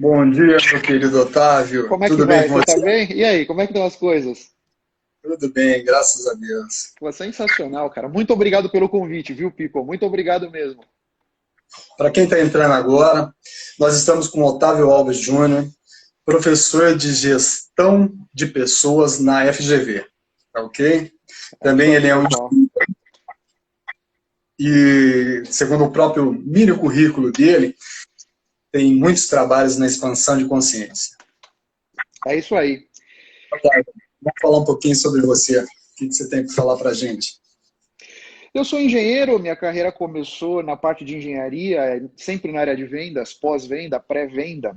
Bom dia, meu querido Otávio. Como é que Tudo bem vai? com Você tá você? bem? E aí, como é que estão as coisas? Tudo bem, graças a Deus. Pô, sensacional, cara. Muito obrigado pelo convite, viu, Pico? Muito obrigado mesmo. Para quem está entrando agora, nós estamos com Otávio Alves Júnior, professor de gestão de pessoas na FGV, tá ok? É isso Também ele aí, é um pessoal. e, segundo o próprio mini currículo dele, tem muitos trabalhos na expansão de consciência. É isso aí. Otávio, vamos falar um pouquinho sobre você. O que você tem para falar para a gente? Eu sou engenheiro, minha carreira começou na parte de engenharia, sempre na área de vendas, pós-venda, pré-venda.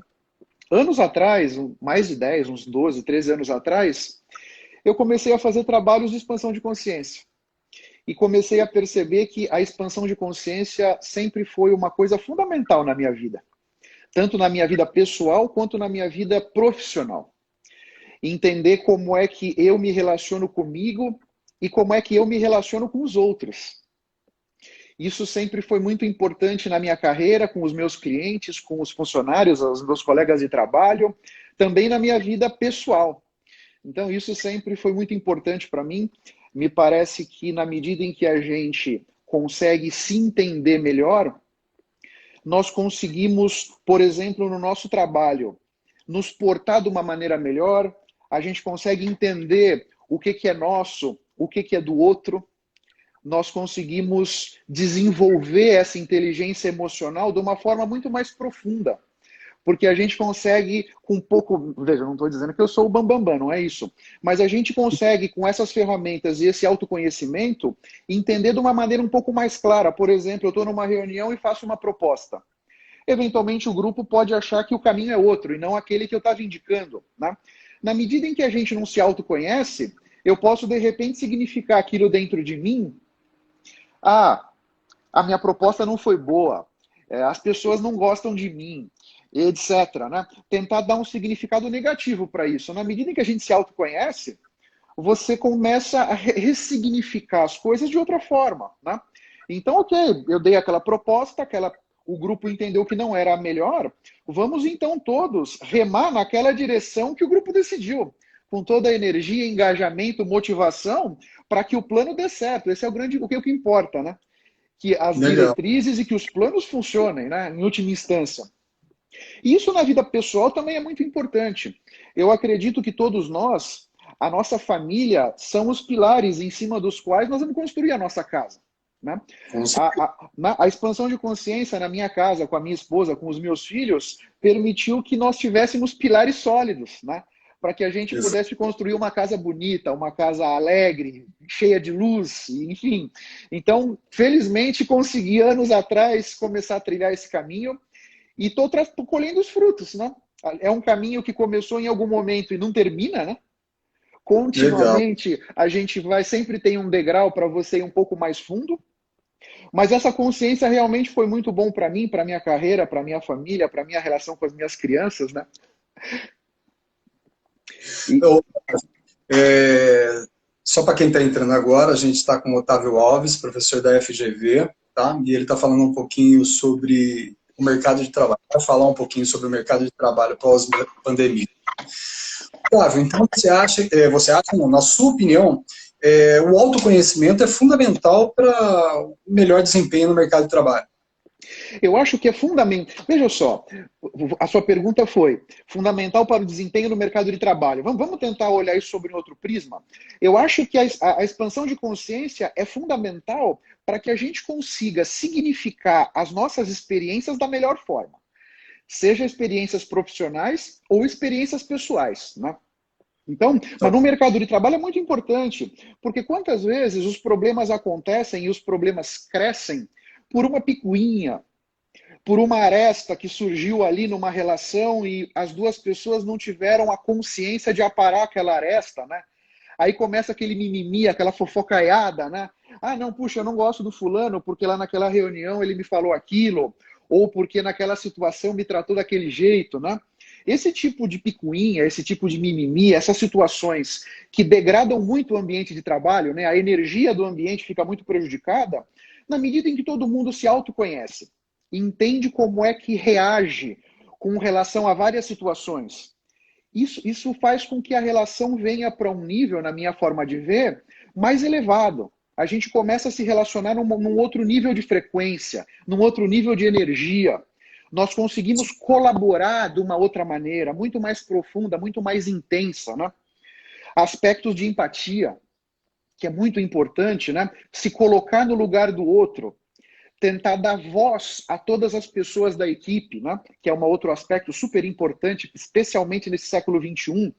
Anos atrás, mais de 10, uns 12, 13 anos atrás, eu comecei a fazer trabalhos de expansão de consciência. E comecei a perceber que a expansão de consciência sempre foi uma coisa fundamental na minha vida. Tanto na minha vida pessoal quanto na minha vida profissional. Entender como é que eu me relaciono comigo e como é que eu me relaciono com os outros. Isso sempre foi muito importante na minha carreira, com os meus clientes, com os funcionários, os meus colegas de trabalho, também na minha vida pessoal. Então, isso sempre foi muito importante para mim. Me parece que, na medida em que a gente consegue se entender melhor, nós conseguimos, por exemplo, no nosso trabalho, nos portar de uma maneira melhor, a gente consegue entender o que é nosso, o que é do outro, nós conseguimos desenvolver essa inteligência emocional de uma forma muito mais profunda. Porque a gente consegue, com um pouco. Veja, não estou dizendo que eu sou o bambambam, não é isso. Mas a gente consegue, com essas ferramentas e esse autoconhecimento, entender de uma maneira um pouco mais clara. Por exemplo, eu estou numa reunião e faço uma proposta. Eventualmente o grupo pode achar que o caminho é outro e não aquele que eu estava indicando. Né? Na medida em que a gente não se autoconhece, eu posso de repente significar aquilo dentro de mim. Ah, a minha proposta não foi boa, as pessoas não gostam de mim, etc. Né? Tentar dar um significado negativo para isso. Na medida em que a gente se autoconhece, você começa a ressignificar as coisas de outra forma. Né? Então, ok, eu dei aquela proposta, o grupo entendeu que não era a melhor, vamos então todos remar naquela direção que o grupo decidiu, com toda a energia, engajamento, motivação, para que o plano dê certo. Esse é o que importa, né? Que as Legal. diretrizes e que os planos funcionem, né? Em última instância. E isso na vida pessoal também é muito importante. Eu acredito que todos nós, a nossa família, são os pilares em cima dos quais nós vamos construir a nossa casa. Né? Com certeza. A expansão de consciência na minha casa, com a minha esposa, com os meus filhos, permitiu que nós tivéssemos pilares sólidos, né? Para que a gente pudesse construir uma casa bonita, uma casa alegre, cheia de luz, enfim. Então, felizmente, consegui anos atrás começar a trilhar esse caminho e estou colhendo os frutos, né? É um caminho que começou em algum momento e não termina, né? Legal. Continuamente a gente vai, sempre tem um degrau para você ir um pouco mais fundo, mas essa consciência realmente foi muito bom para mim, para minha carreira, para minha família, para minha relação com as minhas crianças, né? E, Eu, é, só para quem está entrando agora, a gente está com o Otávio Alves, professor da FGV, tá? E ele está falando um pouquinho sobre o mercado de trabalho. Vai falar um pouquinho sobre o mercado de trabalho pós-pandemia. Otávio, então você acha, não, na sua opinião, o autoconhecimento é fundamental para o melhor desempenho no mercado de trabalho? Eu acho que é fundamental. Veja só, a sua pergunta foi fundamental para o desempenho no mercado de trabalho. Vamos tentar olhar isso sobre um outro prisma. Eu acho que a expansão de consciência é fundamental para que a gente consiga significar as nossas experiências da melhor forma, seja experiências profissionais ou experiências pessoais, né? Então, mas no mercado de trabalho é muito importante, porque quantas vezes os problemas acontecem e os problemas crescem por uma picuinha, por uma aresta que surgiu ali numa relação e as duas pessoas não tiveram a consciência de aparar aquela aresta, né? Aí começa aquele mimimi, aquela fofocaiada, né? Ah, não, puxa, eu não gosto do fulano porque lá naquela reunião ele me falou aquilo, ou porque naquela situação me tratou daquele jeito, né? Esse tipo de picuinha, esse tipo de mimimi, essas situações que degradam muito o ambiente de trabalho, né? A energia do ambiente fica muito prejudicada na medida em que todo mundo se autoconhece, entende como é que reage, com relação a várias situações. Isso faz com que a relação venha para um nível, na minha forma de ver, mais elevado. A gente começa a se relacionar num outro nível de frequência, num outro nível de energia. Nós conseguimos colaborar de uma outra maneira, muito mais profunda, muito mais intensa, né? Aspectos de empatia, que é muito importante, né? Se colocar no lugar do outro, tentar dar voz a todas as pessoas da equipe, né? Que é um outro aspecto super importante, especialmente nesse século XXI.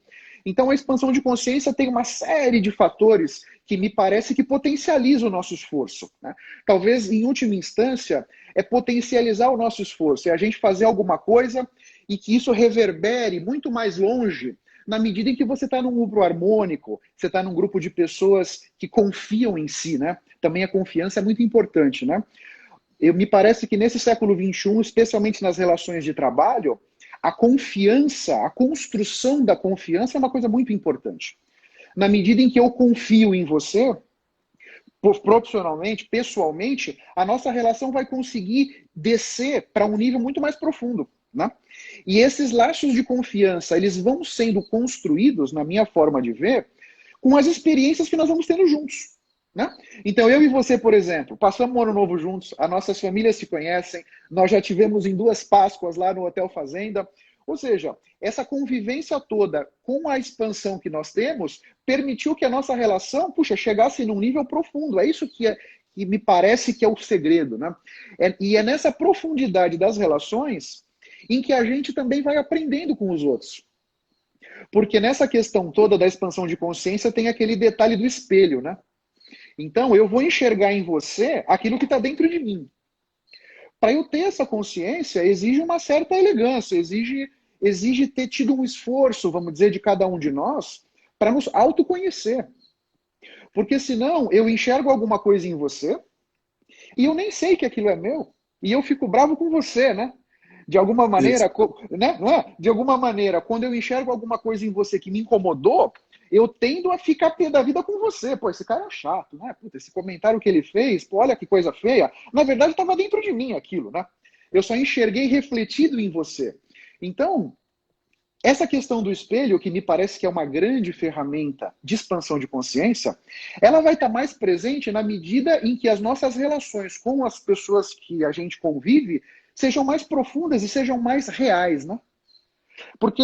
Então, a expansão de consciência tem uma série de fatores que me parece que potencializa o nosso esforço, né? Talvez, em última instância, é potencializar o nosso esforço, é a gente fazer alguma coisa e que isso reverbere muito mais longe na medida em que você está num grupo harmônico, você está num grupo de pessoas que confiam em si, né? Também a confiança é muito importante, né? Me parece que nesse século XXI, especialmente nas relações de trabalho, a confiança, a construção da confiança é uma coisa muito importante. Na medida em que eu confio em você, profissionalmente, pessoalmente, a nossa relação vai conseguir descer para um nível muito mais profundo, né? E esses laços de confiança, eles vão sendo construídos, na minha forma de ver, com as experiências que nós vamos tendo juntos, né? Então, eu e você, por exemplo, passamos um ano novo juntos, as nossas famílias se conhecem, nós já tivemos em 2 Páscoas lá no Hotel Fazenda. Ou seja, essa convivência toda com a expansão que nós temos permitiu que a nossa relação, chegasse num nível profundo. É isso que me parece que é o segredo, né? E é nessa profundidade das relações em que a gente também vai aprendendo com os outros. Porque nessa questão toda da expansão de consciência tem aquele detalhe do espelho, né? Então, eu vou enxergar em você aquilo que está dentro de mim. Para eu ter essa consciência, exige uma certa elegância, exige ter tido um esforço, vamos dizer, de cada um de nós, para nos autoconhecer. Porque senão, eu enxergo alguma coisa em você e eu nem sei que aquilo é meu. E eu fico bravo com você, né? De alguma maneira, né? Não é? De alguma maneira, quando eu enxergo alguma coisa em você que me incomodou, eu tendo a ficar pé da vida com você. Pô, esse cara é chato, né? Puta, esse comentário que ele fez, pô, olha que coisa feia. Na verdade, estava dentro de mim aquilo, né? Eu só enxerguei refletido em você. Então, essa questão do espelho, que me parece que é uma grande ferramenta de expansão de consciência, ela vai estar mais presente na medida em que as nossas relações com as pessoas que a gente convive sejam mais profundas e sejam mais reais, né? Porque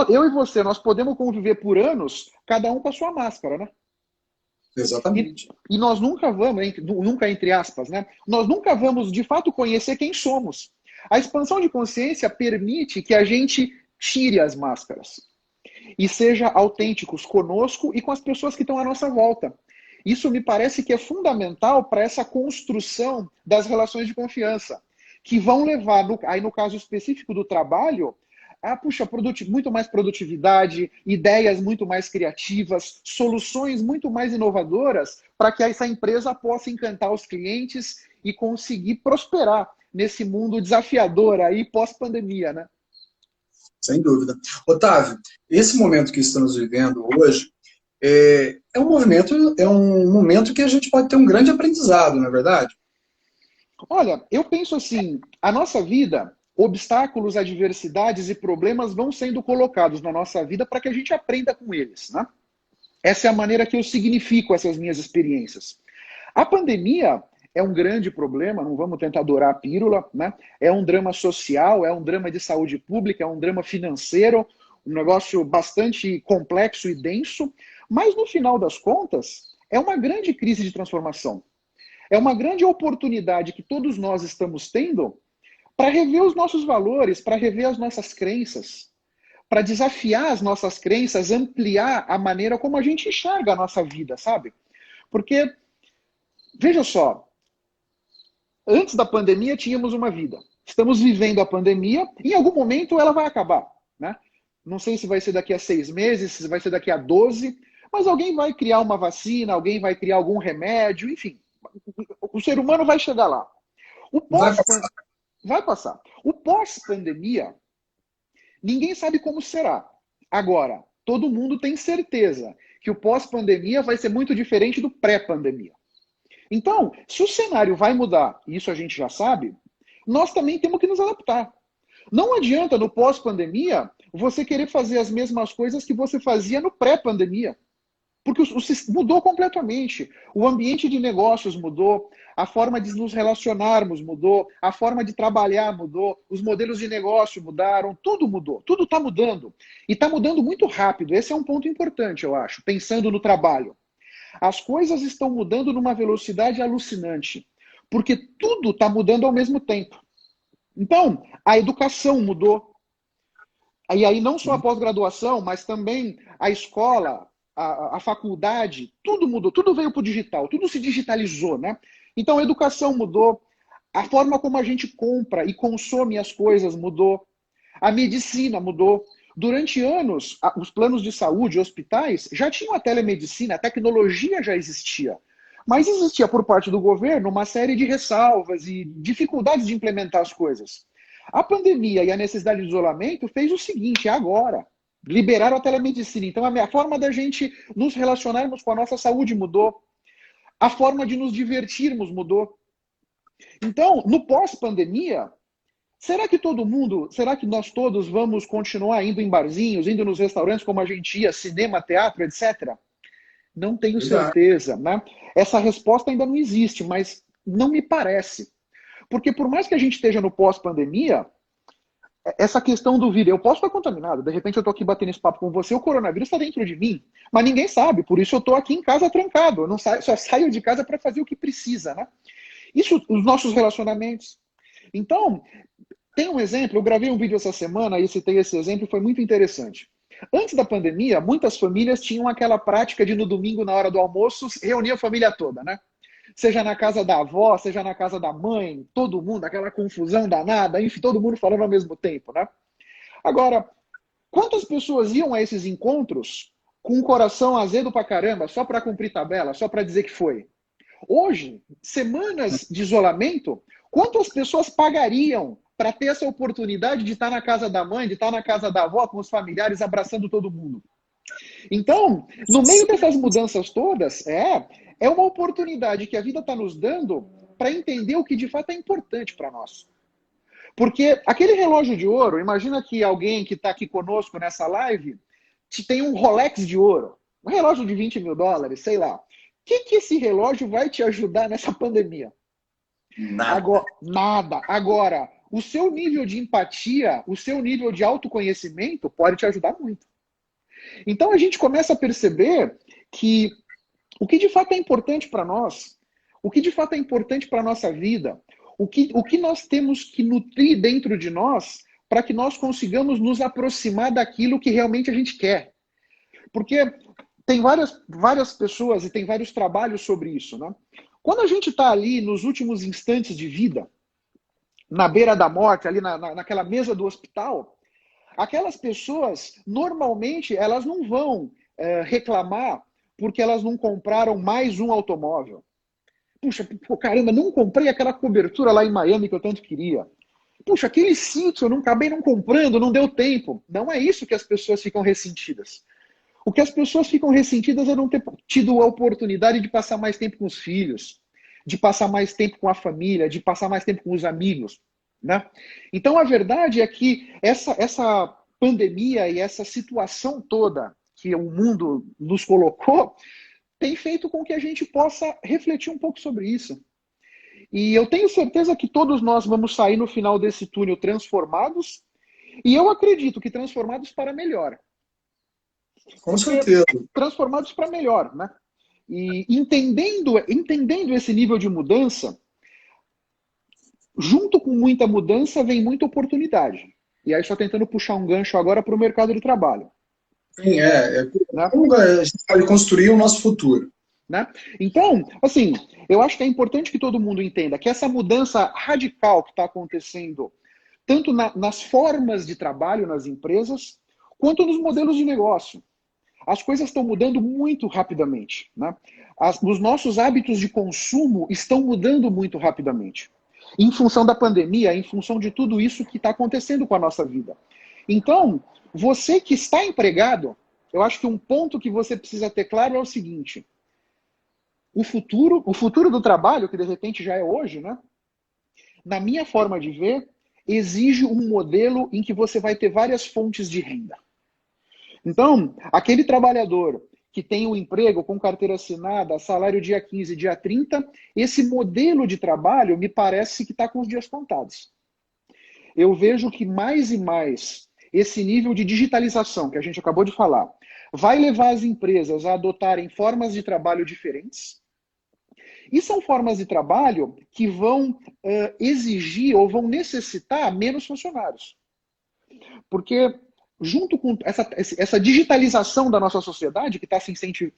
eu e você, nós podemos conviver por anos, cada um com a sua máscara, né? Exatamente. E nós nunca vamos, nunca entre aspas, né? Nós nunca vamos, de fato, conhecer quem somos. A expansão de consciência permite que a gente tire as máscaras e seja autênticos conosco e com as pessoas que estão à nossa volta. Isso me parece que é fundamental para essa construção das relações de confiança, que vão levar, aí no caso específico do trabalho, a muito mais produtividade, ideias muito mais criativas, soluções muito mais inovadoras para que essa empresa possa encantar os clientes e conseguir prosperar nesse mundo desafiador aí pós-pandemia, né? Sem dúvida. Otávio, esse momento que estamos vivendo hoje é um momento que a gente pode ter um grande aprendizado, não é verdade? Olha, eu penso assim, a nossa vida, obstáculos, adversidades e problemas vão sendo colocados na nossa vida para que a gente aprenda com eles, né? Essa é a maneira que eu significo essas minhas experiências. A pandemia é um grande problema, não vamos tentar dourar a pílula, né? É um drama social, é um drama de saúde pública, é um drama financeiro, um negócio bastante complexo e denso, mas no final das contas, é uma grande crise de transformação. É uma grande oportunidade que todos nós estamos tendo para rever os nossos valores, para rever as nossas crenças, para desafiar as nossas crenças, ampliar a maneira como a gente enxerga a nossa vida, sabe? Porque, veja só, antes da pandemia tínhamos uma vida. Estamos vivendo a pandemia, em algum momento ela vai acabar, né? Não sei se vai ser daqui a 6 meses, se vai ser daqui a 12, mas alguém vai criar uma vacina, alguém vai criar algum remédio, enfim. O ser humano vai chegar lá. Vai passar. O pós-pandemia, ninguém sabe como será. Agora, todo mundo tem certeza que o pós-pandemia vai ser muito diferente do pré-pandemia. Então, se o cenário vai mudar, e isso a gente já sabe, nós também temos que nos adaptar. Não adianta, no pós-pandemia, você querer fazer as mesmas coisas que você fazia no pré-pandemia. Porque mudou completamente. O ambiente de negócios mudou, a forma de nos relacionarmos mudou, a forma de trabalhar mudou, os modelos de negócio mudaram, tudo mudou, tudo está mudando. E está mudando muito rápido. Esse é um ponto importante, eu acho, pensando no trabalho. As coisas estão mudando numa velocidade alucinante, porque tudo está mudando ao mesmo tempo. Então, a educação mudou. E aí não só a pós-graduação, mas também a escola, a faculdade, tudo mudou, tudo veio para o digital, tudo se digitalizou, né? Então a educação mudou, a forma como a gente compra e consome as coisas mudou, a medicina mudou. Durante anos, os planos de saúde, hospitais, já tinham a telemedicina, a tecnologia já existia. Mas existia por parte do governo uma série de ressalvas e dificuldades de implementar as coisas. A pandemia e a necessidade de isolamento fez o seguinte, agora, liberaram a telemedicina. Então a forma da gente nos relacionarmos com a nossa saúde mudou. A forma de nos divertirmos mudou. Então, no pós-pandemia, será que nós todos vamos continuar indo em barzinhos, indo nos restaurantes como a gente ia, cinema, teatro, etc.? Não tenho certeza, né? Essa resposta ainda não existe, mas não me parece. Porque por mais que a gente esteja no pós-pandemia, essa questão do vírus, eu posso estar contaminado, de repente eu estou aqui batendo esse papo com você, o coronavírus está dentro de mim, mas ninguém sabe, por isso eu estou aqui em casa trancado, eu não saio, só saio de casa para fazer o que precisa, né? Isso, os nossos relacionamentos. Então, tem um exemplo, eu gravei um vídeo essa semana e citei esse exemplo, foi muito interessante. Antes da pandemia, muitas famílias tinham aquela prática de no domingo, na hora do almoço, reunir a família toda, né? Seja na casa da avó, seja na casa da mãe, todo mundo, aquela confusão danada, enfim, todo mundo falando ao mesmo tempo, né? Agora, quantas pessoas iam a esses encontros com o coração azedo pra caramba, só para cumprir tabela, só para dizer que foi? Hoje, semanas de isolamento, quantas pessoas pagariam para ter essa oportunidade de estar na casa da mãe, de estar na casa da avó, com os familiares, abraçando todo mundo? Então, no meio dessas mudanças todas, é uma oportunidade que a vida está nos dando para entender o que de fato é importante para nós. Porque aquele relógio de ouro, imagina que alguém que está aqui conosco nessa live tem um Rolex de ouro, um relógio de 20 mil dólares, sei lá. O que esse relógio vai te ajudar nessa pandemia? Nada. Nada. Agora, o seu nível de empatia, o seu nível de autoconhecimento pode te ajudar muito. Então a gente começa a perceber que o que de fato é importante para nós, o que de fato é importante para a nossa vida, o que nós temos que nutrir dentro de nós para que nós consigamos nos aproximar daquilo que realmente a gente quer. Porque tem várias pessoas e tem vários trabalhos sobre isso, né? Quando a gente está ali nos últimos instantes de vida, na beira da morte, ali naquela mesa do hospital, aquelas pessoas, normalmente, elas não vão reclamar porque elas não compraram mais um automóvel. Puxa, caramba, não comprei aquela cobertura lá em Miami que eu tanto queria. Puxa, aquele cinto eu não acabei não comprando, não deu tempo. Não é isso que as pessoas ficam ressentidas. O que as pessoas ficam ressentidas é não ter tido a oportunidade de passar mais tempo com os filhos, de passar mais tempo com a família, de passar mais tempo com os amigos, né? Então a verdade é que essa pandemia e essa situação toda que o mundo nos colocou tem feito com que a gente possa refletir um pouco sobre isso. E eu tenho certeza que todos nós vamos sair no final desse túnel transformados, e eu acredito que transformados para melhor. Com certeza. Transformados para melhor, né? E entendendo esse nível de mudança, junto com muita mudança vem muita oportunidade. E aí só tentando puxar um gancho agora para o mercado de trabalho. Sim, né? Como a gente pode construir o nosso futuro. Né? Então, assim, eu acho que é importante que todo mundo entenda que essa mudança radical que está acontecendo, tanto nas formas de trabalho nas empresas, quanto nos modelos de negócio. As coisas estão mudando muito rapidamente. Né? Os nossos hábitos de consumo estão mudando muito rapidamente. Em função da pandemia, em função de tudo isso que está acontecendo com a nossa vida. Então, você que está empregado, eu acho que um ponto que você precisa ter claro é o seguinte: o futuro do trabalho, que de repente já é hoje, né? Na minha forma de ver, exige um modelo em que você vai ter várias fontes de renda. Então, aquele trabalhador que tem um emprego com carteira assinada, salário dia 15, dia 30, esse modelo de trabalho me parece que está com os dias contados. Eu vejo que mais e mais esse nível de digitalização que a gente acabou de falar vai levar as empresas a adotarem formas de trabalho diferentes. E são formas de trabalho que vão exigir ou vão necessitar menos funcionários. Porque junto com essa digitalização da nossa sociedade, que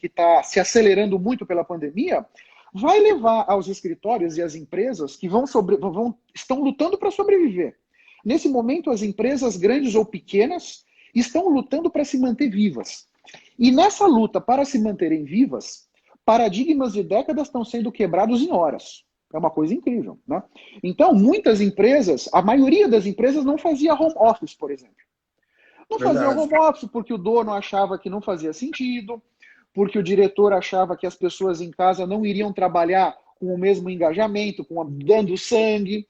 está se acelerando muito pela pandemia, vai levar aos escritórios e às empresas que estão lutando para sobreviver. Nesse momento, as empresas grandes ou pequenas estão lutando para se manter vivas. E nessa luta para se manterem vivas, paradigmas de décadas estão sendo quebrados em horas. É uma coisa incrível, né? Então, muitas empresas, a maioria das empresas não fazia home office, por exemplo. Não fazia home office porque o dono achava que não fazia sentido, porque o diretor achava que as pessoas em casa não iriam trabalhar com o mesmo engajamento, dando sangue.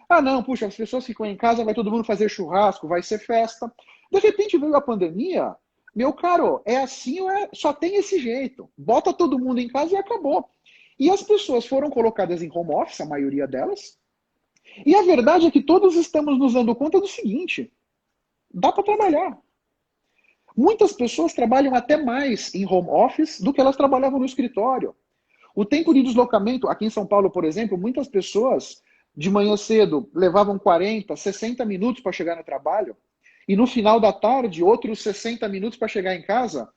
Ah, não, puxa, as pessoas ficam em casa, vai todo mundo fazer churrasco, vai ser festa. De repente veio a pandemia, meu caro, é assim, só tem esse jeito. Bota todo mundo em casa e acabou. E as pessoas foram colocadas em home office, a maioria delas. E a verdade é que todos estamos nos dando conta do seguinte: dá para trabalhar. Muitas pessoas trabalham até mais em home office do que elas trabalhavam no escritório. O tempo de deslocamento, aqui em São Paulo, por exemplo, muitas pessoas de manhã cedo levavam 40, 60 minutos para chegar no trabalho. E no final da tarde, outros 60 minutos para chegar em casa.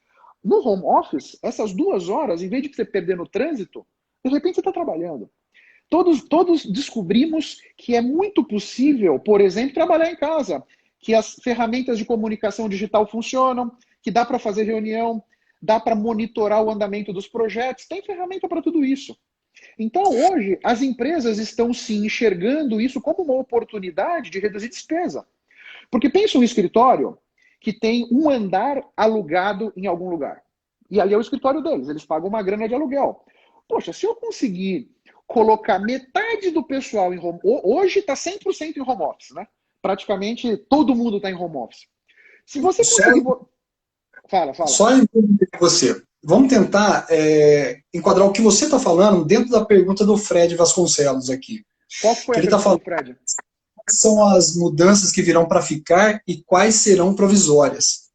No home office, essas 2 horas, em vez de você perder no trânsito, de repente você está trabalhando. Todos descobrimos que é muito possível, por exemplo, trabalhar em casa, que as ferramentas de comunicação digital funcionam, que dá para fazer reunião, dá para monitorar o andamento dos projetos, tem ferramenta para tudo isso. Então, hoje, as empresas estão se enxergando isso como uma oportunidade de reduzir despesa. Porque pensa um escritório que tem um andar alugado em algum lugar. E ali é o escritório deles, eles pagam uma grana de aluguel. Poxa, se eu conseguir colocar metade do pessoal em home... Hoje está 100% em home office, né? Praticamente todo mundo está em home office. Se você conseguir... Fala. Só entender você. Vamos tentar enquadrar o que você está falando dentro da pergunta do Fred Vasconcelos aqui. Qual foi a pergunta do Fred? Quais são as mudanças que virão para ficar e quais serão provisórias?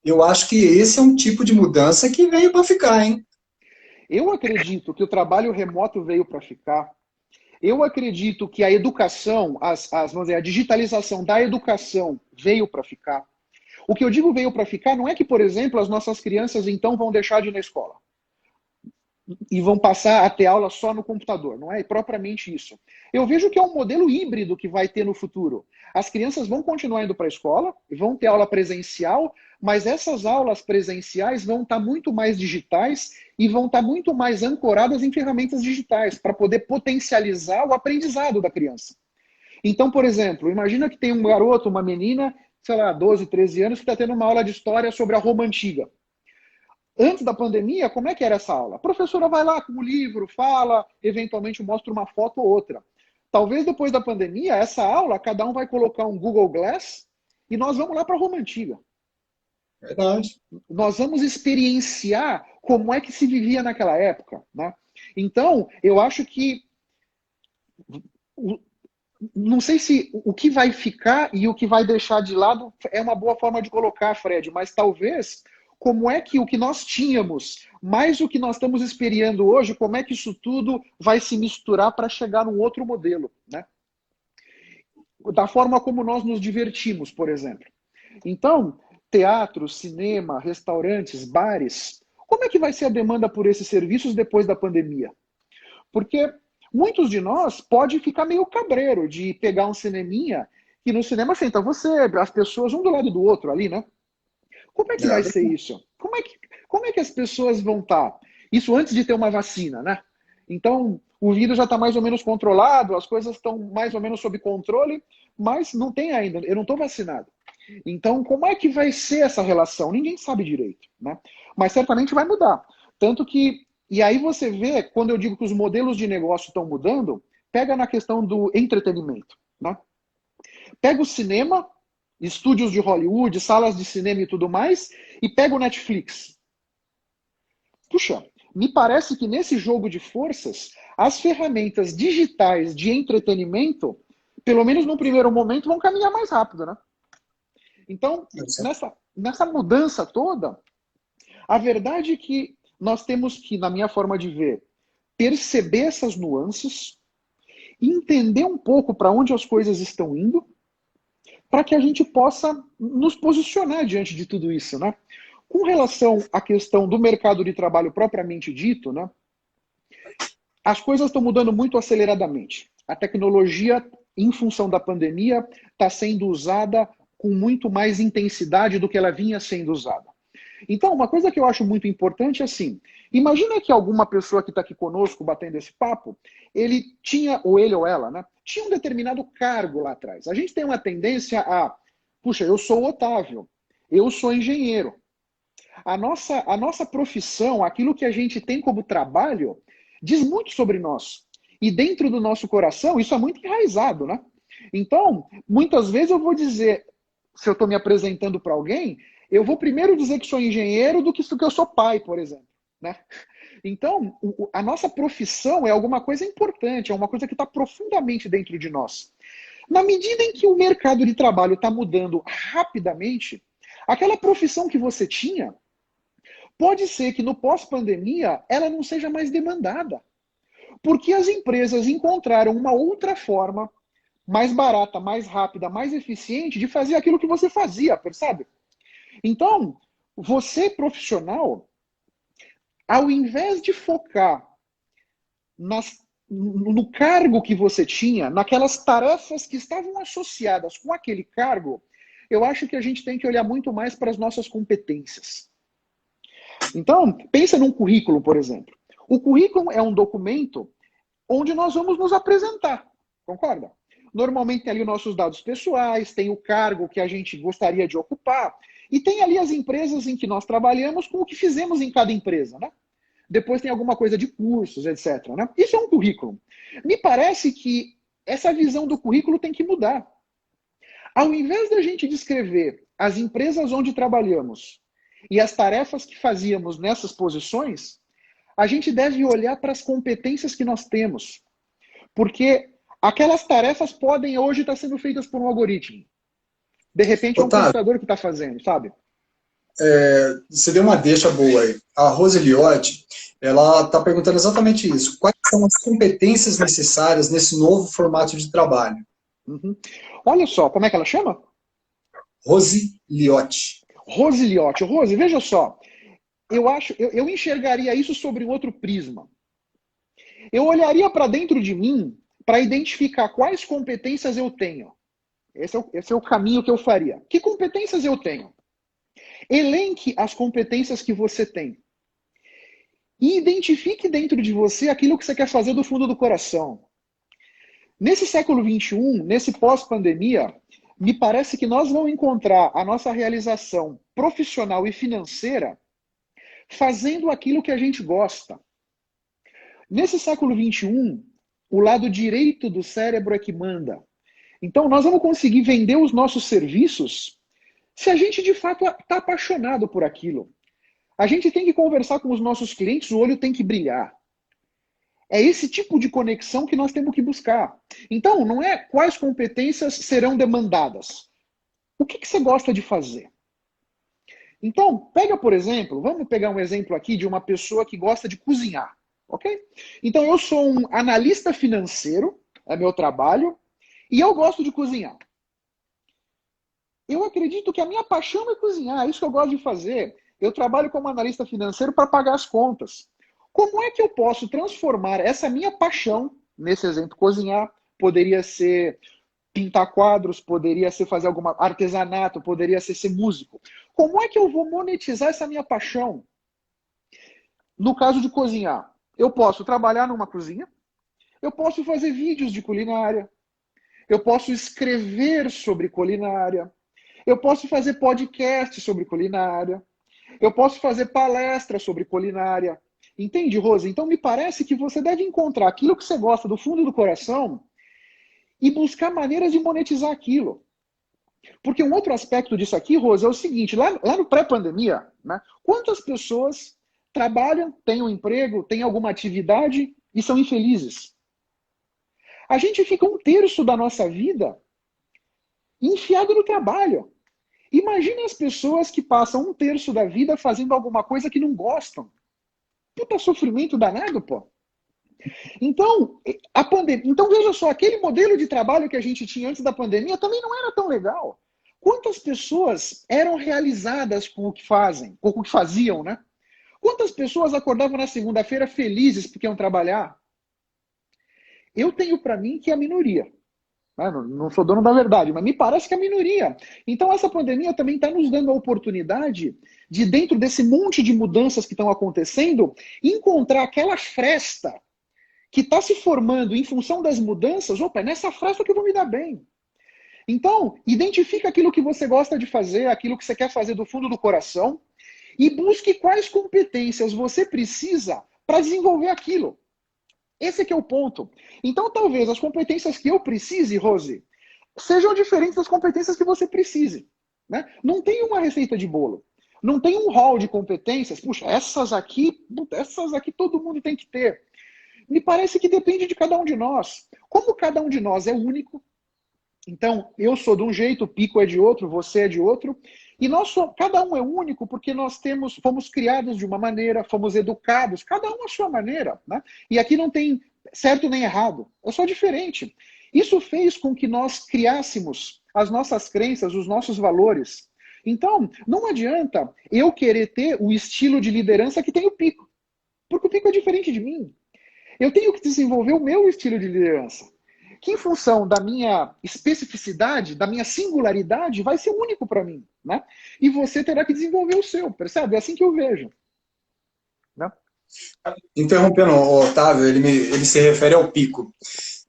Eu acho que esse é um tipo de mudança que veio para ficar, hein? Eu acredito que o trabalho remoto veio para ficar. Eu acredito que a educação, vamos dizer, a digitalização da educação veio para ficar. O que eu digo veio para ficar não é que, por exemplo, as nossas crianças então vão deixar de ir na escola e vão passar a ter aula só no computador. Não é propriamente isso. Eu vejo que é um modelo híbrido que vai ter no futuro. As crianças vão continuar indo para a escola, vão ter aula presencial, mas essas aulas presenciais vão estar muito mais digitais e vão estar muito mais ancoradas em ferramentas digitais para poder potencializar o aprendizado da criança. Então, por exemplo, imagina que tem um garoto, uma menina, sei lá, 12, 13 anos, que está tendo uma aula de história sobre a Roma Antiga. Antes da pandemia, como é que era essa aula? A professora vai lá com o livro, fala, eventualmente mostra uma foto ou outra. Talvez depois da pandemia, essa aula, cada um vai colocar um Google Glass e nós vamos lá para a Roma Antiga. Verdade. Nós vamos experienciar como é que se vivia naquela época, né? Então, eu acho que... Não sei se o que vai ficar e o que vai deixar de lado é uma boa forma de colocar, Fred, mas talvez... Como é que o que nós tínhamos, mais o que nós estamos experimentando hoje, como é que isso tudo vai se misturar para chegar num outro modelo, né? Da forma como nós nos divertimos, por exemplo. Então, teatro, cinema, restaurantes, bares, como é que vai ser a demanda por esses serviços depois da pandemia? Porque muitos de nós pode ficar meio cabreiro de pegar um cineminha e no cinema senta você, as pessoas um do lado do outro ali, né? Como é que vai ser isso? Como é que as pessoas vão estar? Isso antes de ter uma vacina, né? Então, o vírus já está mais ou menos controlado, as coisas estão mais ou menos sob controle, mas não tem ainda, eu não estou vacinado. Então, como é que vai ser essa relação? Ninguém sabe direito, né? Mas certamente vai mudar. Tanto que, e aí você vê, quando eu digo que os modelos de negócio estão mudando, pega na questão do entretenimento, né? Pega o cinema, estúdios de Hollywood, salas de cinema e tudo mais, e pega o Netflix. Puxa, me parece que nesse jogo de forças, as ferramentas digitais de entretenimento, pelo menos no primeiro momento, vão caminhar mais rápido, né? Então, nessa mudança toda, a verdade é que nós temos que, na minha forma de ver, perceber essas nuances, entender um pouco para onde as coisas estão indo, para que a gente possa nos posicionar diante de tudo isso, né? Com relação à questão do mercado de trabalho propriamente dito, né? As coisas estão mudando muito aceleradamente. A tecnologia, em função da pandemia, está sendo usada com muito mais intensidade do que ela vinha sendo usada. Então, uma coisa que eu acho muito importante é assim, imagina que alguma pessoa que está aqui conosco batendo esse papo, ele tinha, ou ele ou ela, né, tinha um determinado cargo lá atrás. A gente tem uma tendência a, puxa, eu sou o Otávio, eu sou engenheiro. A nossa profissão, aquilo que a gente tem como trabalho, diz muito sobre nós. E dentro do nosso coração, isso é muito enraizado, né? Então, muitas vezes eu vou dizer, se eu estou me apresentando para alguém, eu vou primeiro dizer que sou engenheiro do que eu sou pai, por exemplo, né? Então, a nossa profissão é alguma coisa importante, é uma coisa que está profundamente dentro de nós. Na medida em que o mercado de trabalho está mudando rapidamente, aquela profissão que você tinha, pode ser que no pós-pandemia ela não seja mais demandada. Porque as empresas encontraram uma outra forma, mais barata, mais rápida, mais eficiente de fazer aquilo que você fazia, percebe? Então, você profissional, ao invés de focar no cargo que você tinha, naquelas tarefas que estavam associadas com aquele cargo, eu acho que a gente tem que olhar muito mais para as nossas competências. Então, pensa num currículo, por exemplo. O currículo é um documento onde nós vamos nos apresentar, concorda? Normalmente tem ali os nossos dados pessoais, tem o cargo que a gente gostaria de ocupar, e tem ali as empresas em que nós trabalhamos com o que fizemos em cada empresa, né? Depois tem alguma coisa de cursos, etc. Né? Isso é um currículo. Me parece que essa visão do currículo tem que mudar. Ao invés da gente descrever as empresas onde trabalhamos e as tarefas que fazíamos nessas posições, a gente deve olhar para as competências que nós temos. Porque aquelas tarefas podem hoje estar sendo feitas por um algoritmo. De repente é um Otávio, computador que está fazendo, sabe? você deu uma deixa boa aí. A Rose Liotti, ela está perguntando exatamente isso. Quais são as competências necessárias nesse novo formato de trabalho? Uhum. Olha só, como é que ela chama? Rose Liotti. Rose Liotti. Rose, veja só. Eu enxergaria isso sobre um outro prisma. Eu olharia para dentro de mim para identificar quais competências eu tenho. Esse é o caminho que eu faria. Que competências eu tenho? Elenque as competências que você tem. E identifique dentro de você aquilo que você quer fazer do fundo do coração. Nesse século XXI, nesse pós-pandemia, me parece que nós vamos encontrar a nossa realização profissional e financeira fazendo aquilo que a gente gosta. Nesse século XXI, o lado direito do cérebro é que manda. Então, nós vamos conseguir vender os nossos serviços se a gente, de fato, está apaixonado por aquilo. A gente tem que conversar com os nossos clientes, o olho tem que brilhar. É esse tipo de conexão que nós temos que buscar. Então, não é quais competências serão demandadas. O que você gosta de fazer? Então, pega, por exemplo, vamos pegar um exemplo aqui de uma pessoa que gosta de cozinhar, ok? Então, eu sou um analista financeiro, é meu trabalho, e eu gosto de cozinhar. Eu acredito que a minha paixão é cozinhar, é isso que eu gosto de fazer. Eu trabalho como analista financeiro para pagar as contas. Como é que eu posso transformar essa minha paixão, nesse exemplo, cozinhar, poderia ser pintar quadros, poderia ser fazer algum artesanato, poderia ser músico. Como é que eu vou monetizar essa minha paixão? No caso de cozinhar, eu posso trabalhar numa cozinha, eu posso fazer vídeos de culinária, eu posso escrever sobre culinária, eu posso fazer podcast sobre culinária, eu posso fazer palestra sobre culinária. Entende, Rose? Então me parece que você deve encontrar aquilo que você gosta do fundo do coração e buscar maneiras de monetizar aquilo. Porque um outro aspecto disso aqui, Rosa, é o seguinte, lá no pré-pandemia, né, quantas pessoas trabalham, têm um emprego, têm alguma atividade e são infelizes? A gente fica um terço da nossa vida enfiado no trabalho. Imagina as pessoas que passam um terço da vida fazendo alguma coisa que não gostam. Puta sofrimento danado, pô. Então, então, veja só, aquele modelo de trabalho que a gente tinha antes da pandemia também não era tão legal. Quantas pessoas eram realizadas com o que fazem, ou com o que faziam, né? Quantas pessoas acordavam na segunda-feira felizes porque iam trabalhar? Eu tenho para mim que é a minoria. Não sou dono da verdade, mas me parece que é a minoria. Então essa pandemia também está nos dando a oportunidade de, dentro desse monte de mudanças que estão acontecendo, encontrar aquela fresta que está se formando em função das mudanças. Opa, é nessa fresta que eu vou me dar bem. Então, identifica aquilo que você gosta de fazer, aquilo que você quer fazer do fundo do coração, e busque quais competências você precisa para desenvolver aquilo. Esse é que é o ponto. Então, talvez as competências que eu precise, Rose, sejam diferentes das competências que você precise. Né? Não tem uma receita de bolo. Não tem um hall de competências. Puxa, essas aqui todo mundo tem que ter. Me parece que depende de cada um de nós. Como cada um de nós é único, então eu sou de um jeito, o Pico é de outro, você é de outro, e cada um é único porque fomos criados de uma maneira, fomos educados, cada um à sua maneira. Né? E aqui não tem certo nem errado, é só diferente. Isso fez com que nós criássemos as nossas crenças, os nossos valores. Então, não adianta eu querer ter o estilo de liderança que tem o Pico, porque o Pico é diferente de mim. Eu tenho que desenvolver o meu estilo de liderança, que em função da minha especificidade, da minha singularidade, vai ser único para mim. Né? E você terá que desenvolver o seu, percebe? É assim que eu vejo. Né? Interrompendo o Otávio, ele se refere ao Pico.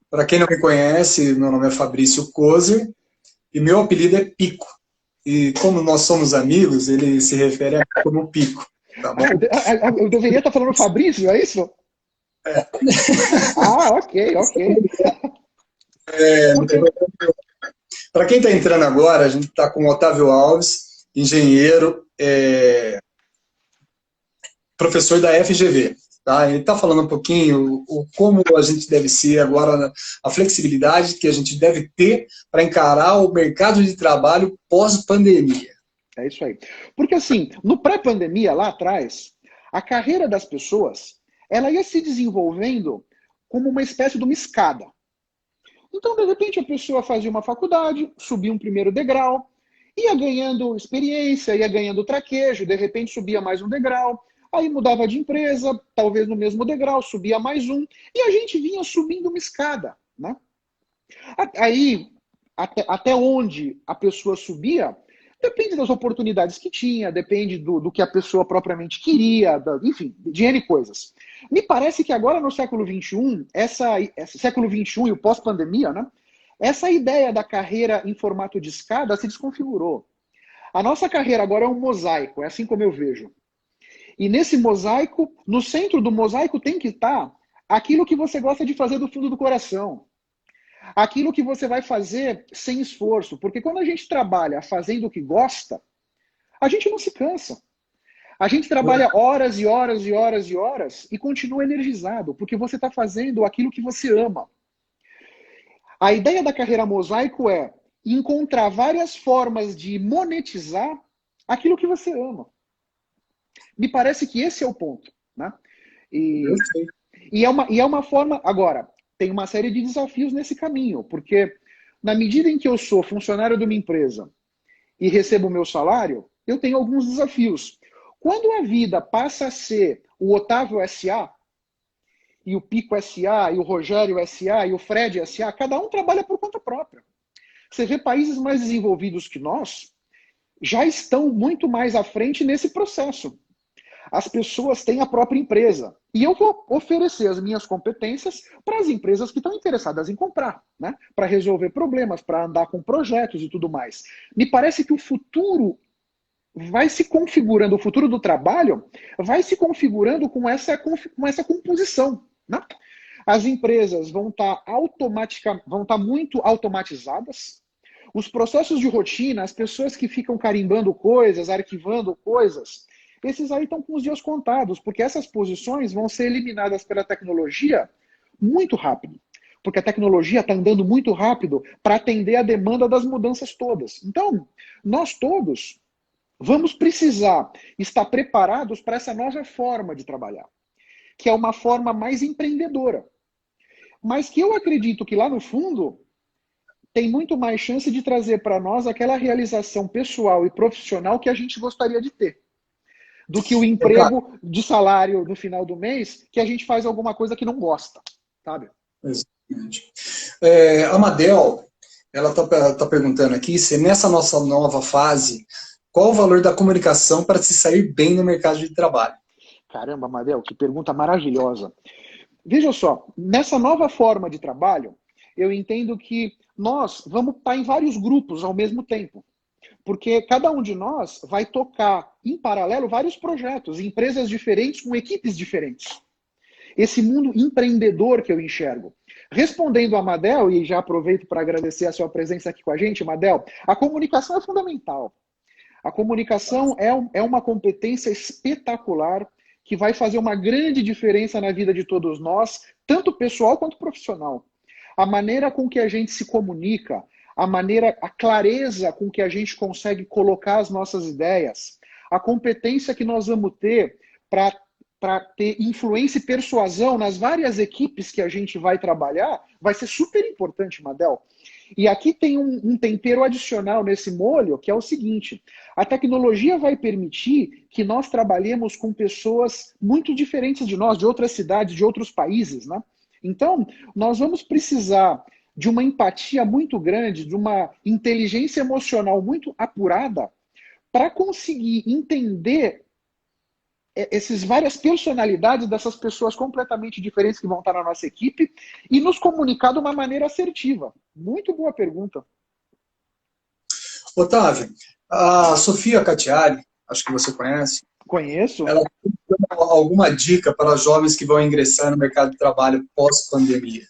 Para quem não me conhece, meu nome é Fabrício Kozer e meu apelido é Pico. E como nós somos amigos, ele se refere a mim como Pico. Tá bom? Eu deveria estar falando Fabrício, é isso? É. Ok. Para quem está entrando agora, a gente está com o Otávio Alves, engenheiro, professor da FGV. Tá? Ele está falando um pouquinho como a gente deve ser agora, a flexibilidade que a gente deve ter para encarar o mercado de trabalho pós-pandemia. É isso aí. Porque assim, no pré-pandemia, lá atrás, a carreira das pessoas, ela ia se desenvolvendo como uma espécie de uma escada. Então, de repente, a pessoa fazia uma faculdade, subia um primeiro degrau, ia ganhando experiência, ia ganhando traquejo, de repente subia mais um degrau, aí mudava de empresa, talvez no mesmo degrau, subia mais um, e a gente vinha subindo uma escada. Né? Aí, até onde a pessoa subia, depende das oportunidades que tinha, depende do que a pessoa propriamente queria, enfim, de N coisas. Me parece que agora no século XXI, século XXI e o pós-pandemia, né, essa ideia da carreira em formato de escada se desconfigurou. A nossa carreira agora é um mosaico, é assim como eu vejo. E nesse mosaico, no centro do mosaico tem que estar aquilo que você gosta de fazer do fundo do coração. Aquilo que você vai fazer sem esforço. Porque quando a gente trabalha fazendo o que gosta, a gente não se cansa. A gente trabalha horas e horas e horas e horas e continua energizado, porque você está fazendo aquilo que você ama. A ideia da carreira mosaico é encontrar várias formas de monetizar aquilo que você ama. Me parece que esse é o ponto. Né? E é uma forma... Agora, tem uma série de desafios nesse caminho, porque na medida em que eu sou funcionário de uma empresa e recebo o meu salário, eu tenho alguns desafios. Quando a vida passa a ser o Otávio S.A., e o Pico S.A., e o Rogério S.A., e o Fred S.A., cada um trabalha por conta própria. Você vê países mais desenvolvidos que nós já estão muito mais à frente nesse processo. As pessoas têm a própria empresa. E eu vou oferecer as minhas competências para as empresas que estão interessadas em comprar, né? Para resolver problemas, para andar com projetos e tudo mais. Me parece que o futuro vai se configurando, o futuro do trabalho vai se configurando com essa composição. Né? As empresas vão estar muito automatizadas. Os processos de rotina, as pessoas que ficam carimbando coisas, arquivando coisas, esses aí estão com os dias contados, porque essas posições vão ser eliminadas pela tecnologia muito rápido. Porque a tecnologia está andando muito rápido para atender a demanda das mudanças todas. Então, nós todos vamos precisar estar preparados para essa nova forma de trabalhar, que é uma forma mais empreendedora. Mas que eu acredito que lá no fundo tem muito mais chance de trazer para nós aquela realização pessoal e profissional que a gente gostaria de ter, do que o emprego de salário no final do mês, que a gente faz alguma coisa que não gosta, sabe? Exatamente. A Madel, ela tá perguntando aqui se nessa nossa nova fase, qual o valor da comunicação para se sair bem no mercado de trabalho? Caramba, Madel, que pergunta maravilhosa. Veja só, nessa nova forma de trabalho, eu entendo que nós vamos estar em vários grupos ao mesmo tempo. Porque cada um de nós vai tocar, em paralelo, vários projetos, empresas diferentes, com equipes diferentes. Esse mundo empreendedor que eu enxergo. Respondendo a Madel, e já aproveito para agradecer a sua presença aqui com a gente, Madel, a comunicação é fundamental. A comunicação é uma competência espetacular que vai fazer uma grande diferença na vida de todos nós, tanto pessoal quanto profissional. A maneira com que a gente se comunica, a clareza com que a gente consegue colocar as nossas ideias, a competência que nós vamos ter para ter influência e persuasão nas várias equipes que a gente vai trabalhar, vai ser super importante, Madel. E aqui tem um tempero adicional nesse molho, que é o seguinte: a tecnologia vai permitir que nós trabalhemos com pessoas muito diferentes de nós, de outras cidades, de outros países, né? Então, nós vamos precisar de uma empatia muito grande, de uma inteligência emocional muito apurada, para conseguir entender essas várias personalidades dessas pessoas completamente diferentes que vão estar na nossa equipe e nos comunicar de uma maneira assertiva. Muito boa pergunta. Otávio, a Sofia Catiari, acho que você conhece. Conheço. Ela tem alguma dica para jovens que vão ingressar no mercado de trabalho pós-pandemia?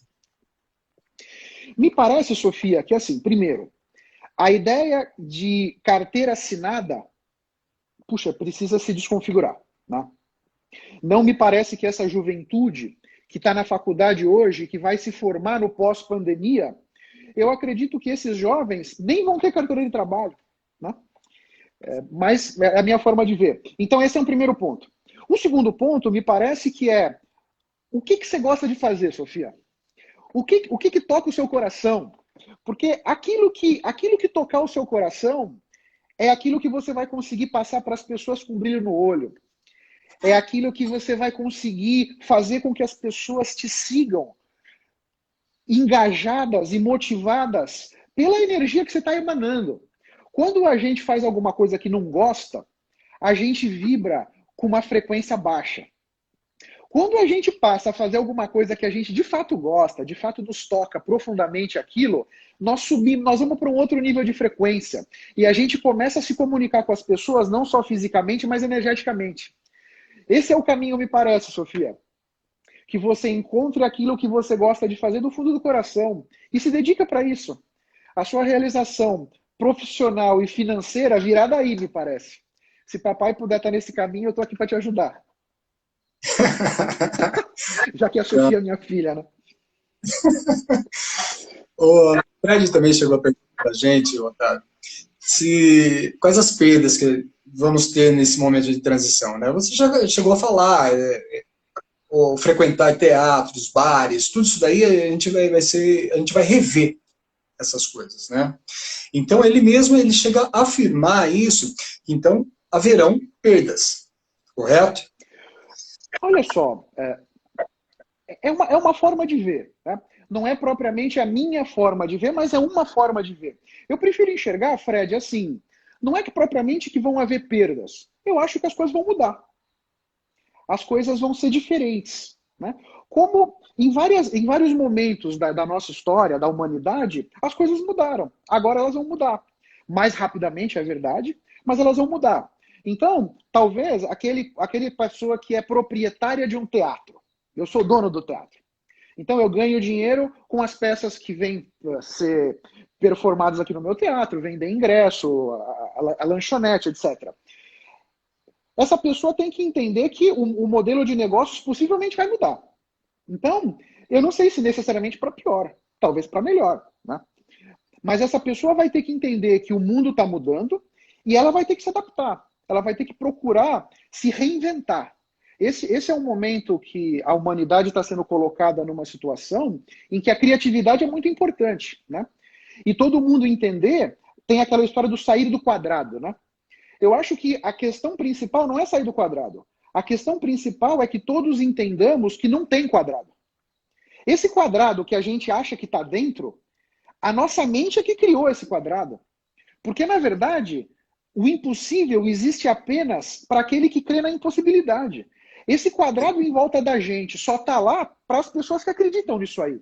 Me parece, Sofia, que assim, primeiro, a ideia de carteira assinada, puxa, precisa se desconfigurar. Né? Não me parece que essa juventude que está na faculdade hoje, que vai se formar no pós-pandemia, eu acredito que esses jovens nem vão ter carteira de trabalho. Né? Mas é a minha forma de ver. Então esse é um primeiro ponto. O segundo ponto me parece que é o que você gosta de fazer, Sofia? O que toca o seu coração? Porque aquilo que tocar o seu coração é aquilo que você vai conseguir passar para as pessoas com brilho no olho. É aquilo que você vai conseguir fazer com que as pessoas te sigam engajadas e motivadas pela energia que você está emanando. Quando a gente faz alguma coisa que não gosta, a gente vibra com uma frequência baixa. Quando a gente passa a fazer alguma coisa que a gente de fato gosta, de fato nos toca profundamente aquilo, nós subimos, nós vamos para um outro nível de frequência. E a gente começa a se comunicar com as pessoas, não só fisicamente, mas energeticamente. Esse é o caminho, me parece, Sofia. Que você encontre aquilo que você gosta de fazer do fundo do coração e se dedica para isso. A sua realização profissional e financeira virá daí, me parece. Se papai puder estar nesse caminho, eu estou aqui para te ajudar. Já que a Sofia é minha filha, né? O Fred também chegou a perguntar para a gente, Otávio, quais as perdas que vamos ter nesse momento de transição, né? Você já chegou a falar, ou frequentar teatros, bares, tudo isso daí a gente vai rever essas coisas, né? Então ele chega a afirmar isso, então haverão perdas, correto? Olha só, é uma forma de ver, né? Não é propriamente a minha forma de ver, mas é uma forma de ver. Eu prefiro enxergar, Fred, assim, não é que propriamente que vão haver perdas. Eu acho que as coisas vão mudar. As coisas vão ser diferentes. Né? Como em vários momentos da nossa história, da humanidade, as coisas mudaram. Agora elas vão mudar. Mais rapidamente, é verdade, mas elas vão mudar. Então, talvez aquele pessoa que é proprietária de um teatro, eu sou dono do teatro, Então eu ganho dinheiro com as peças que vêm ser performadas aqui no meu teatro, vender ingresso, a lanchonete, etc. Essa pessoa tem que entender que o modelo de negócios possivelmente vai mudar. Então, eu não sei se necessariamente para pior, talvez para melhor, né? Mas essa pessoa vai ter que entender que o mundo está mudando e ela vai ter que se adaptar. Ela vai ter que procurar se reinventar. Esse é um momento que a humanidade está sendo colocada numa situação em que a criatividade é muito importante, né? E todo mundo entender, tem aquela história do sair do quadrado, né? Eu acho que a questão principal não é sair do quadrado. A questão principal é que todos entendamos que não tem quadrado. Esse quadrado que a gente acha que está dentro, a nossa mente é que criou esse quadrado. Porque, na verdade, o impossível existe apenas para aquele que crê na impossibilidade. Esse quadrado em volta da gente só está lá para as pessoas que acreditam nisso aí.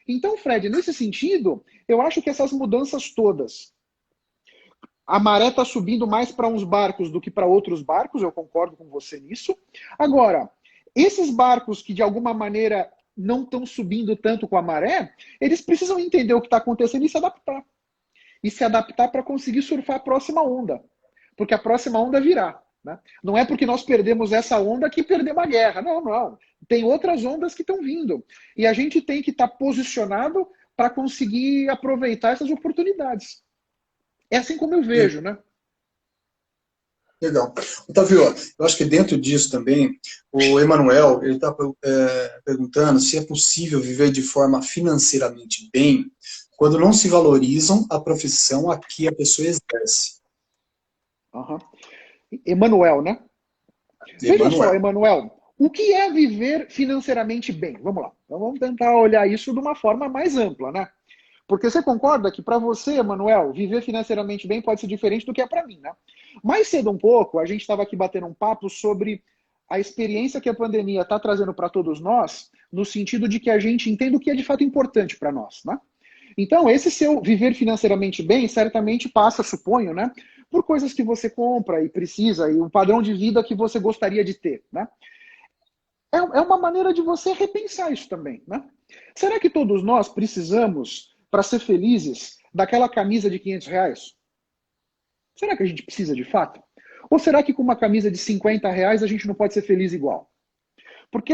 Então, Fred, nesse sentido, eu acho que essas mudanças todas, a maré está subindo mais para uns barcos do que para outros barcos, eu concordo com você nisso. Agora, esses barcos que de alguma maneira não estão subindo tanto com a maré, eles precisam entender o que está acontecendo e se adaptar. E se adaptar para conseguir surfar a próxima onda. Porque a próxima onda virá. Né? Não é porque nós perdemos essa onda que perdemos a guerra. Não, não. Tem outras ondas que estão vindo. E a gente tem que estar posicionado para conseguir aproveitar essas oportunidades. É assim como eu vejo, né? Legal. Otávio, eu acho que dentro disso também, o Emanuel está perguntando se é possível viver de forma financeiramente bem quando não se valorizam a profissão a que a pessoa exerce. Uhum. Emanuel, né? Veja só, Emanuel, o que é viver financeiramente bem? Vamos lá. Então vamos tentar olhar isso de uma forma mais ampla, né? Porque você concorda que para você, Emanuel, viver financeiramente bem pode ser diferente do que é para mim, né? Mais cedo um pouco, a gente estava aqui batendo um papo sobre a experiência que a pandemia está trazendo para todos nós, no sentido de que a gente entenda o que é de fato importante para nós, né? Então, esse seu viver financeiramente bem certamente passa, suponho, né, por coisas que você compra e precisa e um padrão de vida que você gostaria de ter, né? É uma maneira de você repensar isso também, né? Será que todos nós precisamos, para ser felizes, daquela camisa de R$ 500? Será que a gente precisa de fato? Ou será que com uma camisa de R$ 50 a gente não pode ser feliz igual? Porque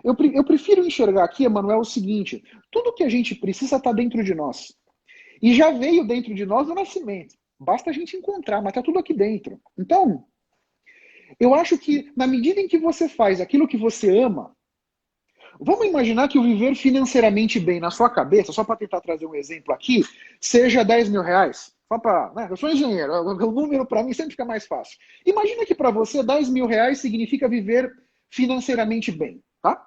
eu prefiro enxergar aqui, Emanuel, o seguinte: tudo que a gente precisa está dentro de nós. E já veio dentro de nós no nascimento. Basta a gente encontrar, mas está tudo aqui dentro. Então, eu acho que na medida em que você faz aquilo que você ama, vamos imaginar que o viver financeiramente bem na sua cabeça, só para tentar trazer um exemplo aqui, seja R$ 10.000. Né? Eu sou engenheiro, o número para mim sempre fica mais fácil. Imagina que para você R$ 10.000 significa viver financeiramente bem, tá?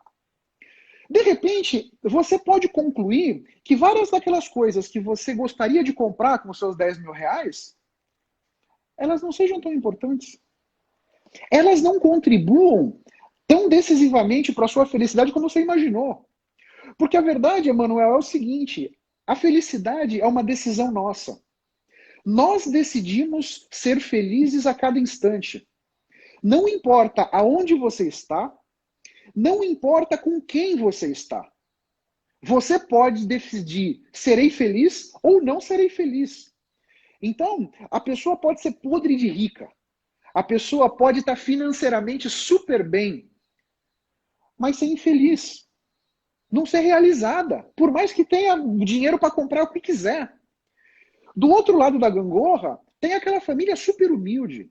De repente, você pode concluir que várias daquelas coisas que você gostaria de comprar com seus R$ 10.000, elas não sejam tão importantes. Elas não contribuam tão decisivamente para a sua felicidade como você imaginou. Porque a verdade, Emanuel, é o seguinte: a felicidade é uma decisão nossa. Nós decidimos ser felizes a cada instante. Não importa aonde você está, não importa com quem você está. Você pode decidir, serei feliz ou não serei feliz. Então, a pessoa pode ser podre de rica. A pessoa pode estar financeiramente super bem, mas ser infeliz. Não ser realizada. Por mais que tenha dinheiro para comprar o que quiser. Do outro lado da gangorra, tem aquela família super humilde,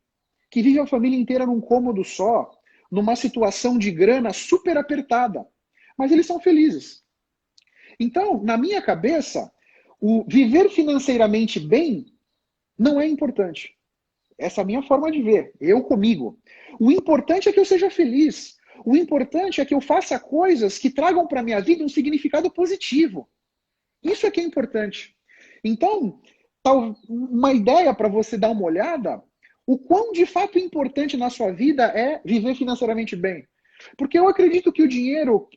que vive a família inteira num cômodo só, numa situação de grana super apertada. Mas eles são felizes. Então, na minha cabeça, o viver financeiramente bem não é importante. Essa é a minha forma de ver, eu comigo. O importante é que eu seja feliz. O importante é que eu faça coisas que tragam para a minha vida um significado positivo. Isso é que é importante. Então, uma ideia para você dar uma olhada, o quão de fato importante na sua vida é viver financeiramente bem. Porque eu acredito que o dinheiro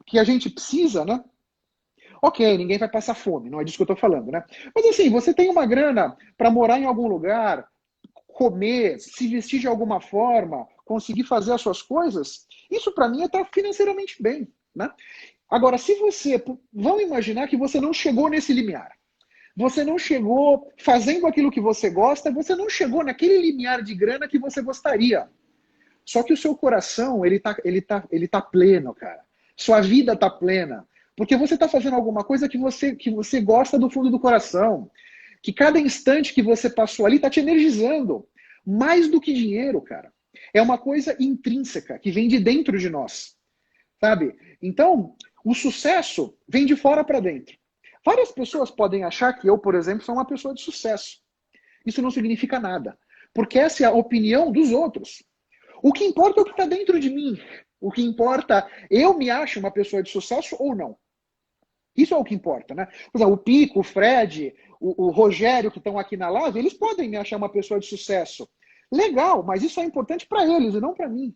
que a gente precisa, né? Ok, ninguém vai passar fome, não é disso que eu estou falando, né? Mas assim, você tem uma grana para morar em algum lugar, comer, se vestir de alguma forma, conseguir fazer as suas coisas, isso para mim é estar financeiramente bem, né? Agora, se você... Vamos imaginar que você não chegou nesse limiar. Você não chegou fazendo aquilo que você gosta, você não chegou naquele limiar de grana que você gostaria. Só que o seu coração, ele tá pleno, cara. Sua vida tá plena. Porque você tá fazendo alguma coisa que você gosta do fundo do coração. Que cada instante que você passou ali tá te energizando. Mais do que dinheiro, cara. É uma coisa intrínseca, que vem de dentro de nós. Sabe? Então, o sucesso vem de fora para dentro. Várias pessoas podem achar que eu, por exemplo, sou uma pessoa de sucesso. Isso não significa nada. Porque essa é a opinião dos outros. O que importa é o que está dentro de mim. O que importa, eu me acho uma pessoa de sucesso ou não. Isso é o que importa, né? Por exemplo, o Pico, o Fred, o Rogério, que estão aqui na live, eles podem me achar uma pessoa de sucesso. Legal, mas isso é importante para eles e não para mim.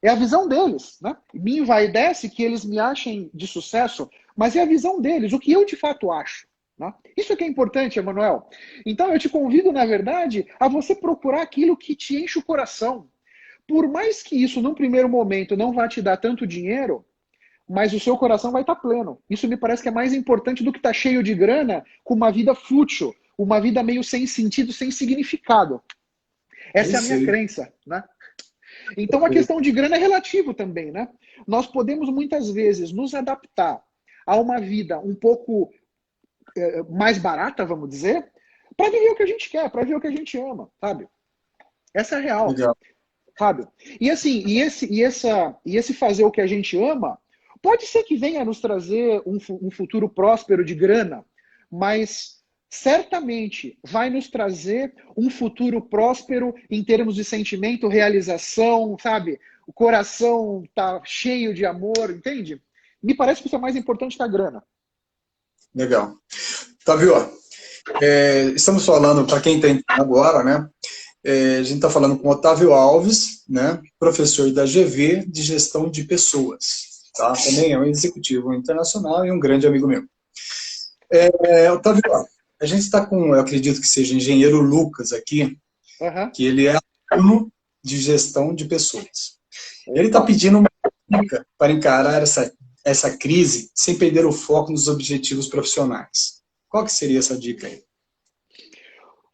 É a visão deles, né? Me envaidece que eles me achem de sucesso, mas é a visão deles, o que eu de fato acho. Né? Isso é que é importante, Emanuel. Então eu te convido, na verdade, a você procurar aquilo que te enche o coração. Por mais que isso, num primeiro momento, não vá te dar tanto dinheiro, mas o seu coração vai estar pleno. Isso me parece que é mais importante do que estar cheio de grana com uma vida fútil, uma vida meio sem sentido, sem significado. Essa é a minha crença, né? Então a questão de grana é relativo também, né? Nós podemos muitas vezes nos adaptar a uma vida um pouco mais barata, vamos dizer, para viver o que a gente quer, para viver o que a gente ama, sabe? Essa é a real. Legal. Sabe? E assim, esse fazer o que a gente ama, pode ser que venha nos trazer um futuro próspero de grana, mas certamente vai nos trazer um futuro próspero em termos de sentimento, realização, sabe? O coração tá cheio de amor, entende? Me parece que isso é mais importante que a grana. Legal. Otávio, estamos falando, para quem está entrando agora, né? A gente está falando com Otávio Alves, né, professor da GV de Gestão de Pessoas. Tá? Também é um executivo internacional e um grande amigo meu. Otávio, a gente está com, eu acredito que seja engenheiro Lucas aqui, que ele é aluno de gestão de pessoas. Ele está pedindo uma dica para encarar essa crise sem perder o foco nos objetivos profissionais. Qual que seria essa dica aí?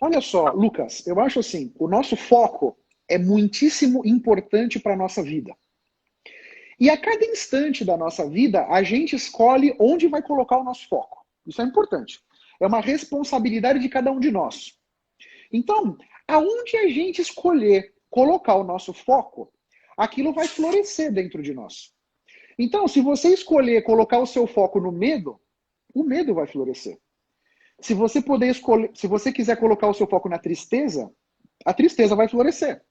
Olha só, Lucas, eu acho assim, o nosso foco é muitíssimo importante para a nossa vida. E a cada instante da nossa vida, a gente escolhe onde vai colocar o nosso foco. Isso é importante. É uma responsabilidade de cada um de nós. Então, aonde a gente escolher colocar o nosso foco, aquilo vai florescer dentro de nós. Então, se você escolher colocar o seu foco no medo, o medo vai florescer. Se você puder escolher, se você quiser colocar o seu foco na tristeza, a tristeza vai florescer.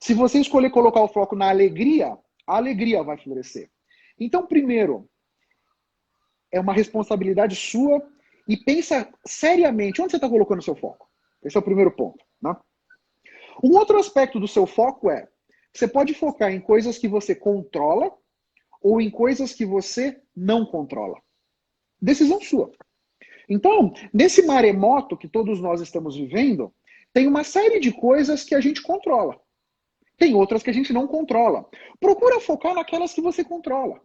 Se você escolher colocar o foco na alegria, a alegria vai florescer. Então, primeiro, é uma responsabilidade sua e pensa seriamente onde você está colocando o seu foco. Esse é o primeiro ponto. Né? Um outro aspecto do seu foco é, você pode focar em coisas que você controla ou em coisas que você não controla. Decisão sua. Então, nesse maremoto que todos nós estamos vivendo, tem uma série de coisas que a gente controla. Tem outras que a gente não controla. Procura focar naquelas que você controla.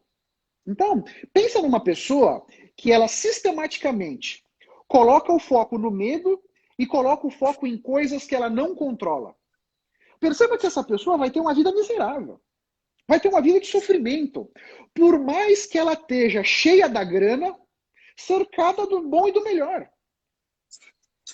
Então, pensa numa pessoa que ela sistematicamente coloca o foco no medo e coloca o foco em coisas que ela não controla. Perceba que essa pessoa vai ter uma vida miserável. Vai ter uma vida de sofrimento. Por mais que ela esteja cheia da grana, cercada do bom e do melhor.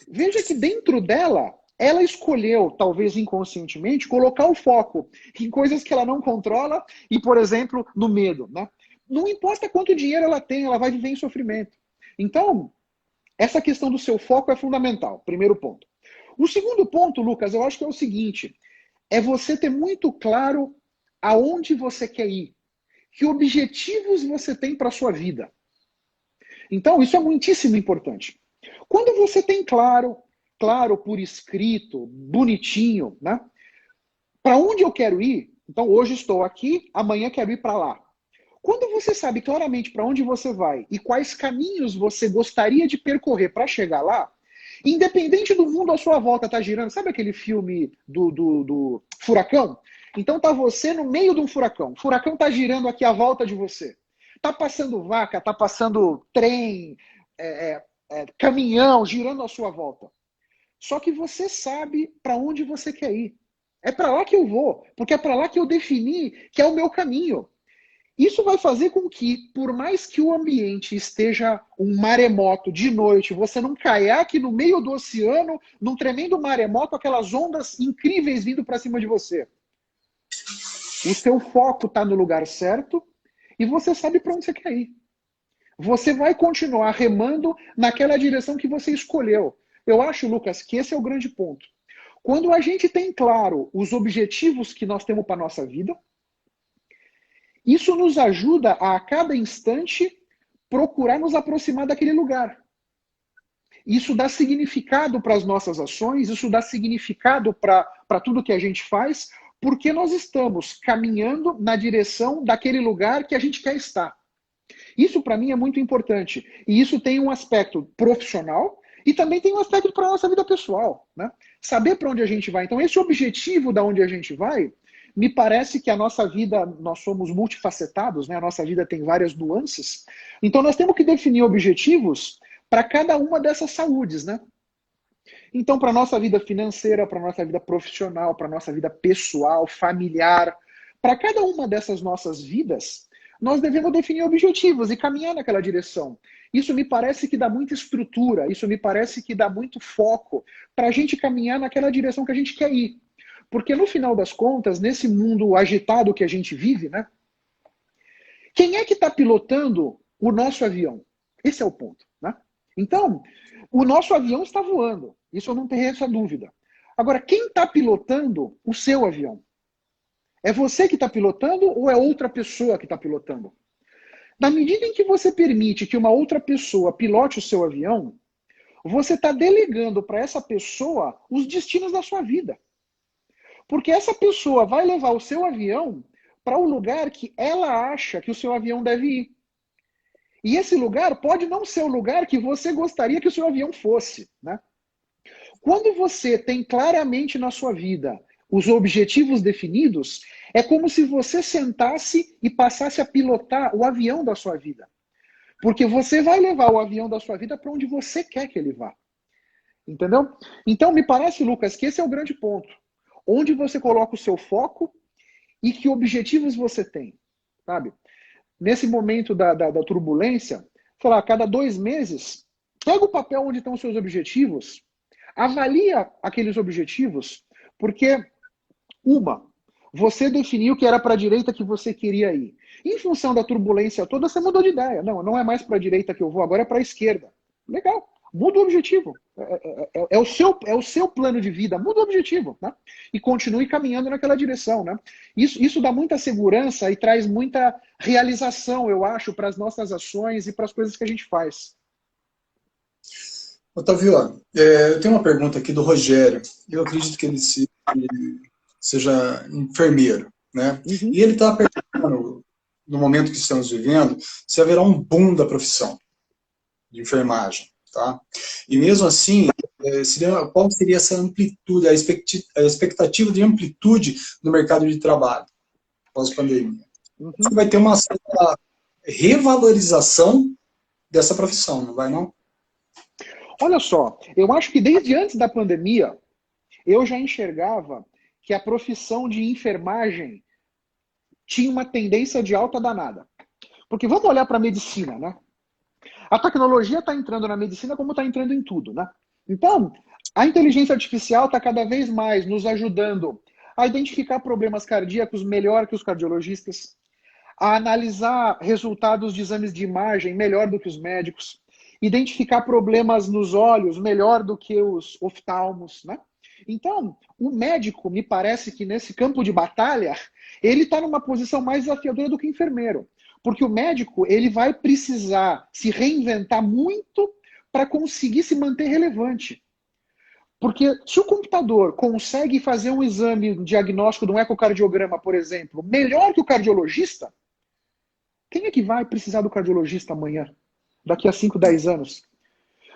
Veja que dentro dela, ela escolheu, talvez inconscientemente, colocar o foco em coisas que ela não controla e, por exemplo, no medo. Né? Não importa quanto dinheiro ela tem, ela vai viver em sofrimento. Então, essa questão do seu foco é fundamental, primeiro ponto. O segundo ponto, Lucas, eu acho que é o seguinte, é você ter muito claro aonde você quer ir, que objetivos você tem para a sua vida. Então, isso é muitíssimo importante. Quando você tem claro por escrito, bonitinho, né? Para onde eu quero ir? Então, hoje estou aqui, amanhã quero ir para lá. Quando você sabe claramente para onde você vai e quais caminhos você gostaria de percorrer para chegar lá, independente do mundo à sua volta tá girando, sabe aquele filme do furacão? Então tá você no meio de um furacão. O furacão tá girando aqui à volta de você. tá passando vaca, tá passando trem, caminhão girando à sua volta. Só que você sabe para onde você quer ir. É para lá que eu vou, porque é para lá que eu defini que é o meu caminho. Isso vai fazer com que, por mais que o ambiente esteja um maremoto de noite, você não caiaque no meio do oceano, num tremendo maremoto, aquelas ondas incríveis vindo para cima de você. O seu foco está no lugar certo e você sabe para onde você quer ir. Você vai continuar remando naquela direção que você escolheu. Eu acho, Lucas, que esse é o grande ponto. Quando a gente tem claro os objetivos que nós temos para a nossa vida, isso nos ajuda a cada instante procurar nos aproximar daquele lugar. Isso dá significado para as nossas ações, isso dá significado para tudo que a gente faz, porque nós estamos caminhando na direção daquele lugar que a gente quer estar. Isso para mim é muito importante. E isso tem um aspecto profissional e também tem um aspecto para a nossa vida pessoal, né? Saber para onde a gente vai. Então esse objetivo da onde a gente vai, me parece que a nossa vida, nós somos multifacetados, né? A nossa vida tem várias nuances. Então nós temos que definir objetivos para cada uma dessas saúdes, né? Então, para a nossa vida financeira, para a nossa vida profissional, para a nossa vida pessoal, familiar, para cada uma dessas nossas vidas, nós devemos definir objetivos e caminhar naquela direção. Isso me parece que dá muita estrutura, isso me parece que dá muito foco para a gente caminhar naquela direção que a gente quer ir. Porque no final das contas, nesse mundo agitado que a gente vive, né? Quem é que está pilotando o nosso avião? Esse é o ponto, né? Então, o nosso avião está voando. Isso eu não tenho essa dúvida. Agora, quem está pilotando o seu avião? É você que está pilotando ou é outra pessoa que está pilotando? Na medida em que você permite que uma outra pessoa pilote o seu avião, você está delegando para essa pessoa os destinos da sua vida. Porque essa pessoa vai levar o seu avião para o lugar que ela acha que o seu avião deve ir. E esse lugar pode não ser o lugar que você gostaria que o seu avião fosse, né? Quando você tem claramente na sua vida os objetivos definidos, é como se você sentasse e passasse a pilotar o avião da sua vida. Porque você vai levar o avião da sua vida para onde você quer que ele vá. Entendeu? Então, me parece, Lucas, que esse é o grande ponto. Onde você coloca o seu foco e que objetivos você tem, sabe? Nesse momento da turbulência, sei lá, a cada 2 meses, pega o papel onde estão os seus objetivos, avalia aqueles objetivos, porque, você definiu que era para a direita que você queria ir. Em função da turbulência toda, você mudou de ideia. Não, não é mais para a direita que eu vou, agora é para a esquerda. Legal. Muda o objetivo. É o seu plano de vida. Muda o objetivo, né? E continue caminhando naquela direção, né? Isso dá muita segurança e traz muita realização, eu acho, para as nossas ações e para as coisas que a gente faz. Otávio, eu tenho uma pergunta aqui do Rogério. Eu acredito que ele seja enfermeiro, né? Uhum. E ele está perguntando, no momento que estamos vivendo, se haverá um boom da profissão de enfermagem. Tá? E mesmo assim, qual seria essa amplitude, a expectativa de amplitude no mercado de trabalho pós-pandemia? Uhum. Vai ter uma certa revalorização dessa profissão, não vai não? Olha só, eu acho que desde antes da pandemia, eu já enxergava que a profissão de enfermagem tinha uma tendência de alta danada. Porque vamos olhar para a medicina, né? A tecnologia está entrando na medicina como está entrando em tudo, né? Então, a inteligência artificial está cada vez mais nos ajudando a identificar problemas cardíacos melhor que os cardiologistas, a analisar resultados de exames de imagem melhor do que os médicos, identificar problemas nos olhos melhor do que os oftalmos, né? Então, o médico, me parece que nesse campo de batalha, ele está numa posição mais desafiadora do que o enfermeiro. Porque o médico, ele vai precisar se reinventar muito para conseguir se manter relevante. Porque se o computador consegue fazer um exame diagnóstico de um ecocardiograma, por exemplo, melhor que o cardiologista, quem é que vai precisar do cardiologista amanhã? Daqui a 5, 10 anos?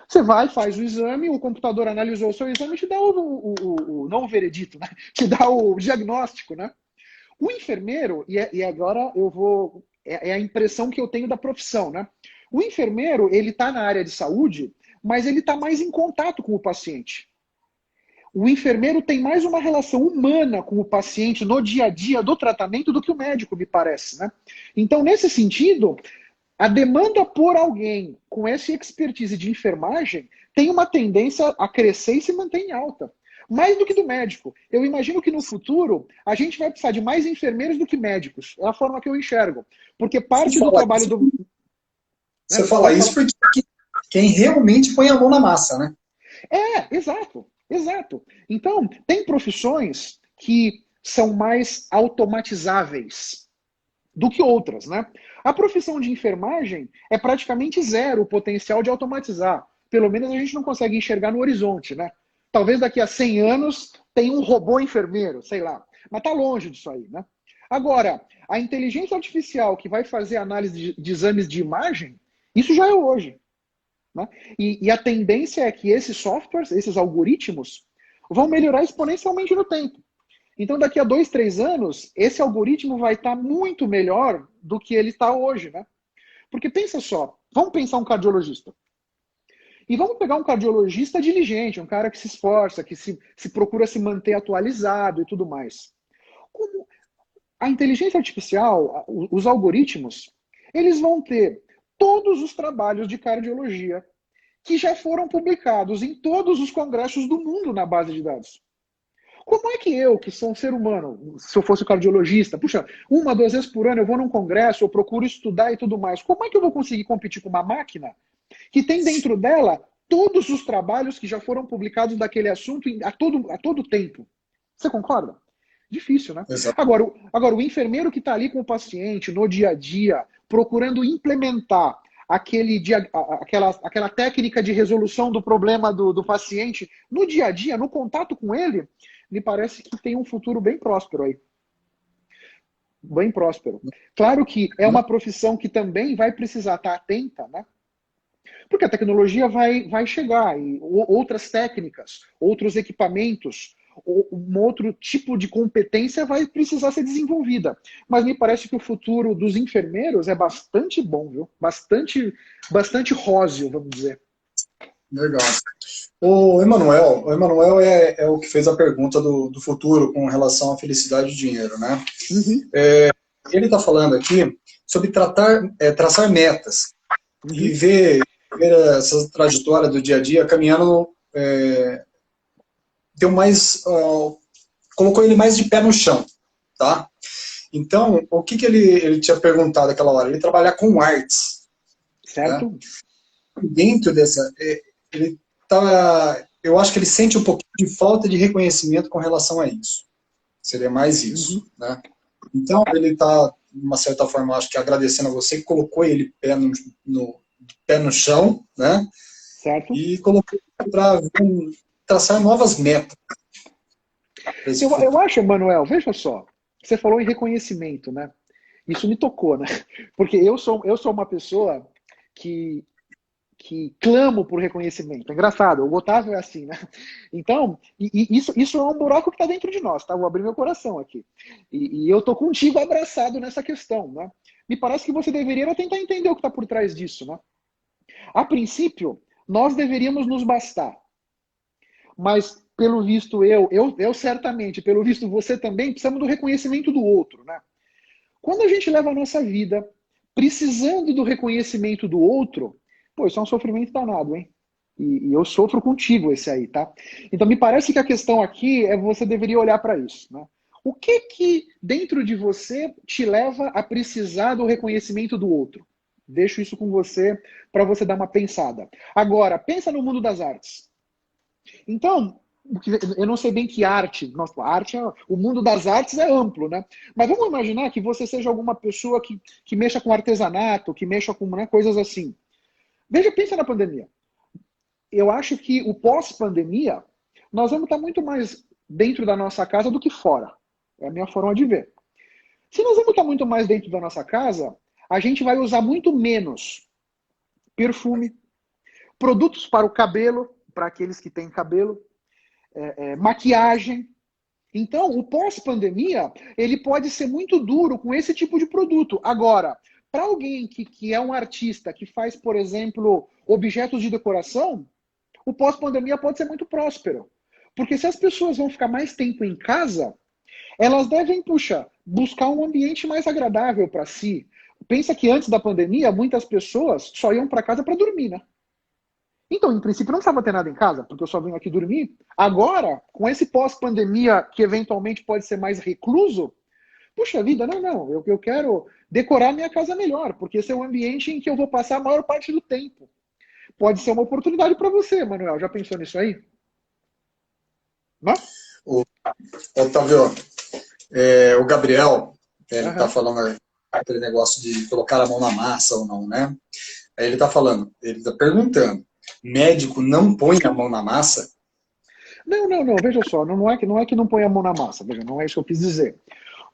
Você vai, faz o exame, o computador analisou o seu exame e te dá não o veredito, né? Te dá o diagnóstico, né? O enfermeiro, e agora eu vou é a impressão que eu tenho da profissão, né? O enfermeiro, ele está na área de saúde, mas ele está mais em contato com o paciente. O enfermeiro tem mais uma relação humana com o paciente no dia a dia do tratamento do que o médico, me parece, né? Então, nesse sentido, a demanda por alguém com essa expertise de enfermagem tem uma tendência a crescer e se manter em alta. Mais do que do médico. Eu imagino que no futuro a gente vai precisar de mais enfermeiros do que médicos. É a forma que eu enxergo. Porque parte do trabalho do... Você fala isso porque quem realmente põe a mão na massa, né? Exato, exato. Então, tem profissões que são mais automatizáveis do que outras, né? A profissão de enfermagem é praticamente zero o potencial de automatizar. Pelo menos a gente não consegue enxergar no horizonte, né? Talvez daqui a 100 anos tenha um robô enfermeiro, sei lá. Mas tá longe disso aí, né? Agora, a inteligência artificial que vai fazer análise de exames de imagem, isso já é hoje. Né? E a tendência é que esses softwares, esses algoritmos, vão melhorar exponencialmente no tempo. Então, daqui a 2, 3 anos, esse algoritmo vai estar muito melhor do que ele está hoje, né? Porque pensa só, vamos pensar um cardiologista. E vamos pegar um cardiologista diligente, um cara que se esforça, que se procura se manter atualizado e tudo mais. Como a inteligência artificial, os algoritmos, eles vão ter todos os trabalhos de cardiologia que já foram publicados em todos os congressos do mundo na base de dados. Como é que eu, que sou um ser humano, se eu fosse cardiologista, puxa, 1, 2 vezes por ano eu vou num congresso, eu procuro estudar e tudo mais, como é que eu vou conseguir competir com uma máquina que tem dentro dela todos os trabalhos que já foram publicados daquele assunto a todo tempo? Você concorda? Difícil, né? Exato. Agora, o enfermeiro que está ali com o paciente no dia a dia, procurando implementar aquela técnica de resolução do problema do paciente no dia a dia, no contato com ele, me parece que tem um futuro bem próspero aí. Bem próspero. Claro que é uma profissão que também vai precisar estar atenta, né? Porque a tecnologia vai chegar e outras técnicas, outros equipamentos, um outro tipo de competência vai precisar ser desenvolvida. Mas me parece que o futuro dos enfermeiros é bastante bom, viu? Bastante róseo, vamos dizer. Legal. O Emanuel é o que fez a pergunta do futuro com relação à felicidade e dinheiro, né? Uhum. Ele está falando aqui sobre traçar metas e ver essa trajetória do dia a dia caminhando, colocou ele mais de pé no chão, tá? Então, o que ele tinha perguntado aquela hora? Ele trabalhar com artes. Certo. Né? Dentro dessa... eu acho que ele sente um pouquinho de falta de reconhecimento com relação a isso. Seria mais isso. Né? Então, ele está, de uma certa forma, acho que agradecendo a você, que colocou ele pé no chão, né? Certo. E colocou para traçar novas metas. Eu acho, Manuel, veja só, você falou em reconhecimento, né? Isso me tocou, né? Porque eu sou uma pessoa que clamo por reconhecimento. É engraçado, o Otávio é assim, né? Então, isso é um buraco que está dentro de nós, tá? Vou abrir meu coração aqui. E eu tô contigo abraçado nessa questão, né? Me parece que você deveria tentar entender o que está por trás disso, né? A princípio, nós deveríamos nos bastar. Mas, pelo visto, eu certamente, pelo visto você também, precisamos do reconhecimento do outro, né? Quando a gente leva a nossa vida precisando do reconhecimento do outro, pô, isso é um sofrimento danado, hein? E eu sofro contigo esse aí, tá? Então, me parece que a questão aqui é você deveria olhar para isso, né? O que dentro de você te leva a precisar do reconhecimento do outro? Deixo isso com você para você dar uma pensada. Agora, pensa no mundo das artes. Então, eu não sei bem que arte. Nossa, o mundo das artes é amplo, né? Mas vamos imaginar que você seja alguma pessoa que mexa com artesanato, que mexa com, né, coisas assim. Pensa na pandemia. Eu acho que o pós-pandemia, nós vamos estar muito mais dentro da nossa casa do que fora. É a minha forma de ver. Se nós vamos estar muito mais dentro da nossa casa, a gente vai usar muito menos perfume, produtos para o cabelo, para aqueles que têm cabelo, maquiagem. Então, o pós-pandemia, ele pode ser muito duro com esse tipo de produto. Agora, para alguém que é um artista, que faz, por exemplo, objetos de decoração, o pós-pandemia pode ser muito próspero. Porque se as pessoas vão ficar mais tempo em casa, elas devem, buscar um ambiente mais agradável para si. Pensa que antes da pandemia, muitas pessoas só iam para casa para dormir, né? Então, em princípio, não precisava ter nada em casa, porque eu só venho aqui dormir. Agora, com esse pós-pandemia, que eventualmente pode ser mais recluso, puxa vida, não, eu quero decorar minha casa melhor, porque esse é um ambiente em que eu vou passar a maior parte do tempo. Pode ser uma oportunidade para você, Manuel. Já pensou nisso aí? Não? Otávio, o Gabriel, ele está falando aquele negócio de colocar a mão na massa ou não, né? Aí ele está falando, ele está perguntando, médico não põe a mão na massa? Não, veja só, não é que não põe a mão na massa, veja, não é isso que eu quis dizer.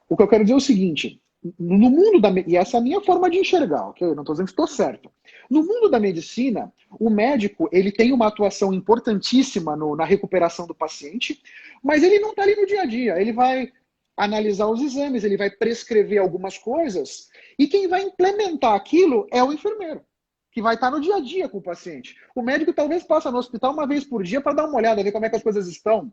O que eu quero dizer é o seguinte, no mundo e essa é a minha forma de enxergar, ok? Não estou dizendo que estou certo. No mundo da medicina, o médico ele tem uma atuação importantíssima na recuperação do paciente, mas ele não está ali no dia a dia. Ele vai analisar os exames, ele vai prescrever algumas coisas, e quem vai implementar aquilo é o enfermeiro, que vai estar no dia a dia com o paciente. O médico talvez passe no hospital uma vez por dia para dar uma olhada, ver como é que as coisas estão.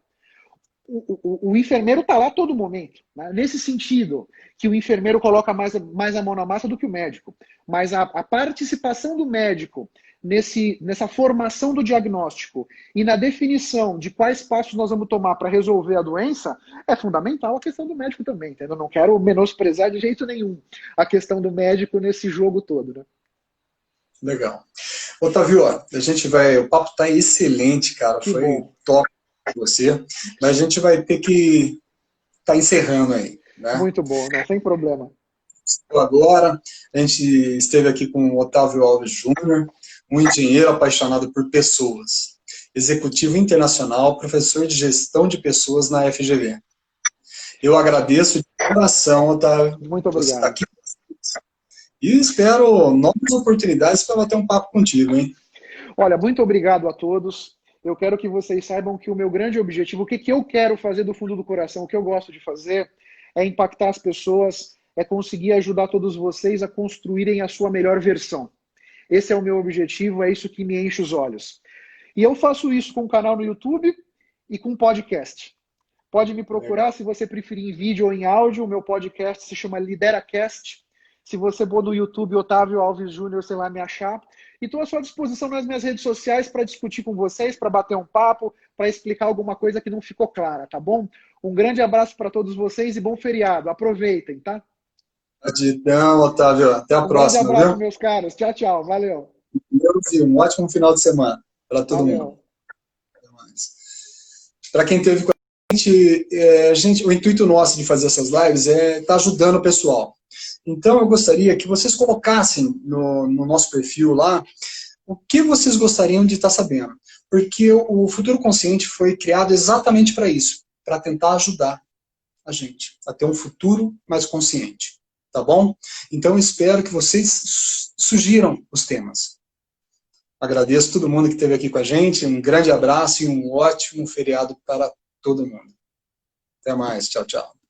O enfermeiro está lá a todo momento, né? Nesse sentido, que o enfermeiro coloca mais a mão na massa do que o médico. Mas a participação do médico nessa formação do diagnóstico e na definição de quais passos nós vamos tomar para resolver a doença é fundamental a questão do médico também, entendeu? Não quero menosprezar de jeito nenhum a questão do médico nesse jogo todo, né? Legal. Otávio, a gente vai... O papo está excelente, cara. Que Foi bom. top com você. Mas a gente vai ter que estar encerrando aí, né? Muito bom, né? Sem problema. Agora, a gente esteve aqui com o Otávio Alves Júnior, um engenheiro apaixonado por pessoas, executivo internacional, professor de gestão de pessoas na FGV. Eu agradeço de coração, Otávio, Muito você está obrigado. aqui. E espero novas oportunidades para bater um papo contigo, hein? Olha, muito obrigado a todos. Eu quero que vocês saibam que o meu grande objetivo, o que eu quero fazer do fundo do coração, o que eu gosto de fazer, é impactar as pessoas, é conseguir ajudar todos vocês a construírem a sua melhor versão. Esse é o meu objetivo, é isso que me enche os olhos. E eu faço isso com um canal no YouTube e com um podcast. Pode me procurar, se você preferir em vídeo ou em áudio. O meu podcast se chama LideraCast. Se você for no YouTube, Otávio Alves Júnior, você vai me achar. E estou à sua disposição nas minhas redes sociais para discutir com vocês, para bater um papo, para explicar alguma coisa que não ficou clara, tá bom? Um grande abraço para todos vocês e bom feriado. Aproveitem, tá? Gratidão, Otávio. Até a próxima, Um grande abraço, viu? meus caros. Tchau, tchau. Valeu. E um ótimo final de semana para todo mundo. Valeu. Para quem teve com a gente, o intuito nosso de fazer essas lives é estar ajudando o pessoal. Então, eu gostaria que vocês colocassem no nosso perfil lá o que vocês gostariam de estar sabendo. Porque o Futuro Consciente foi criado exatamente para isso, para tentar ajudar a gente a ter um futuro mais consciente. Tá bom? Então, eu espero que vocês sugiram os temas. Agradeço a todo mundo que esteve aqui com a gente. Um grande abraço e um ótimo feriado para todo mundo. Até mais. Tchau, tchau.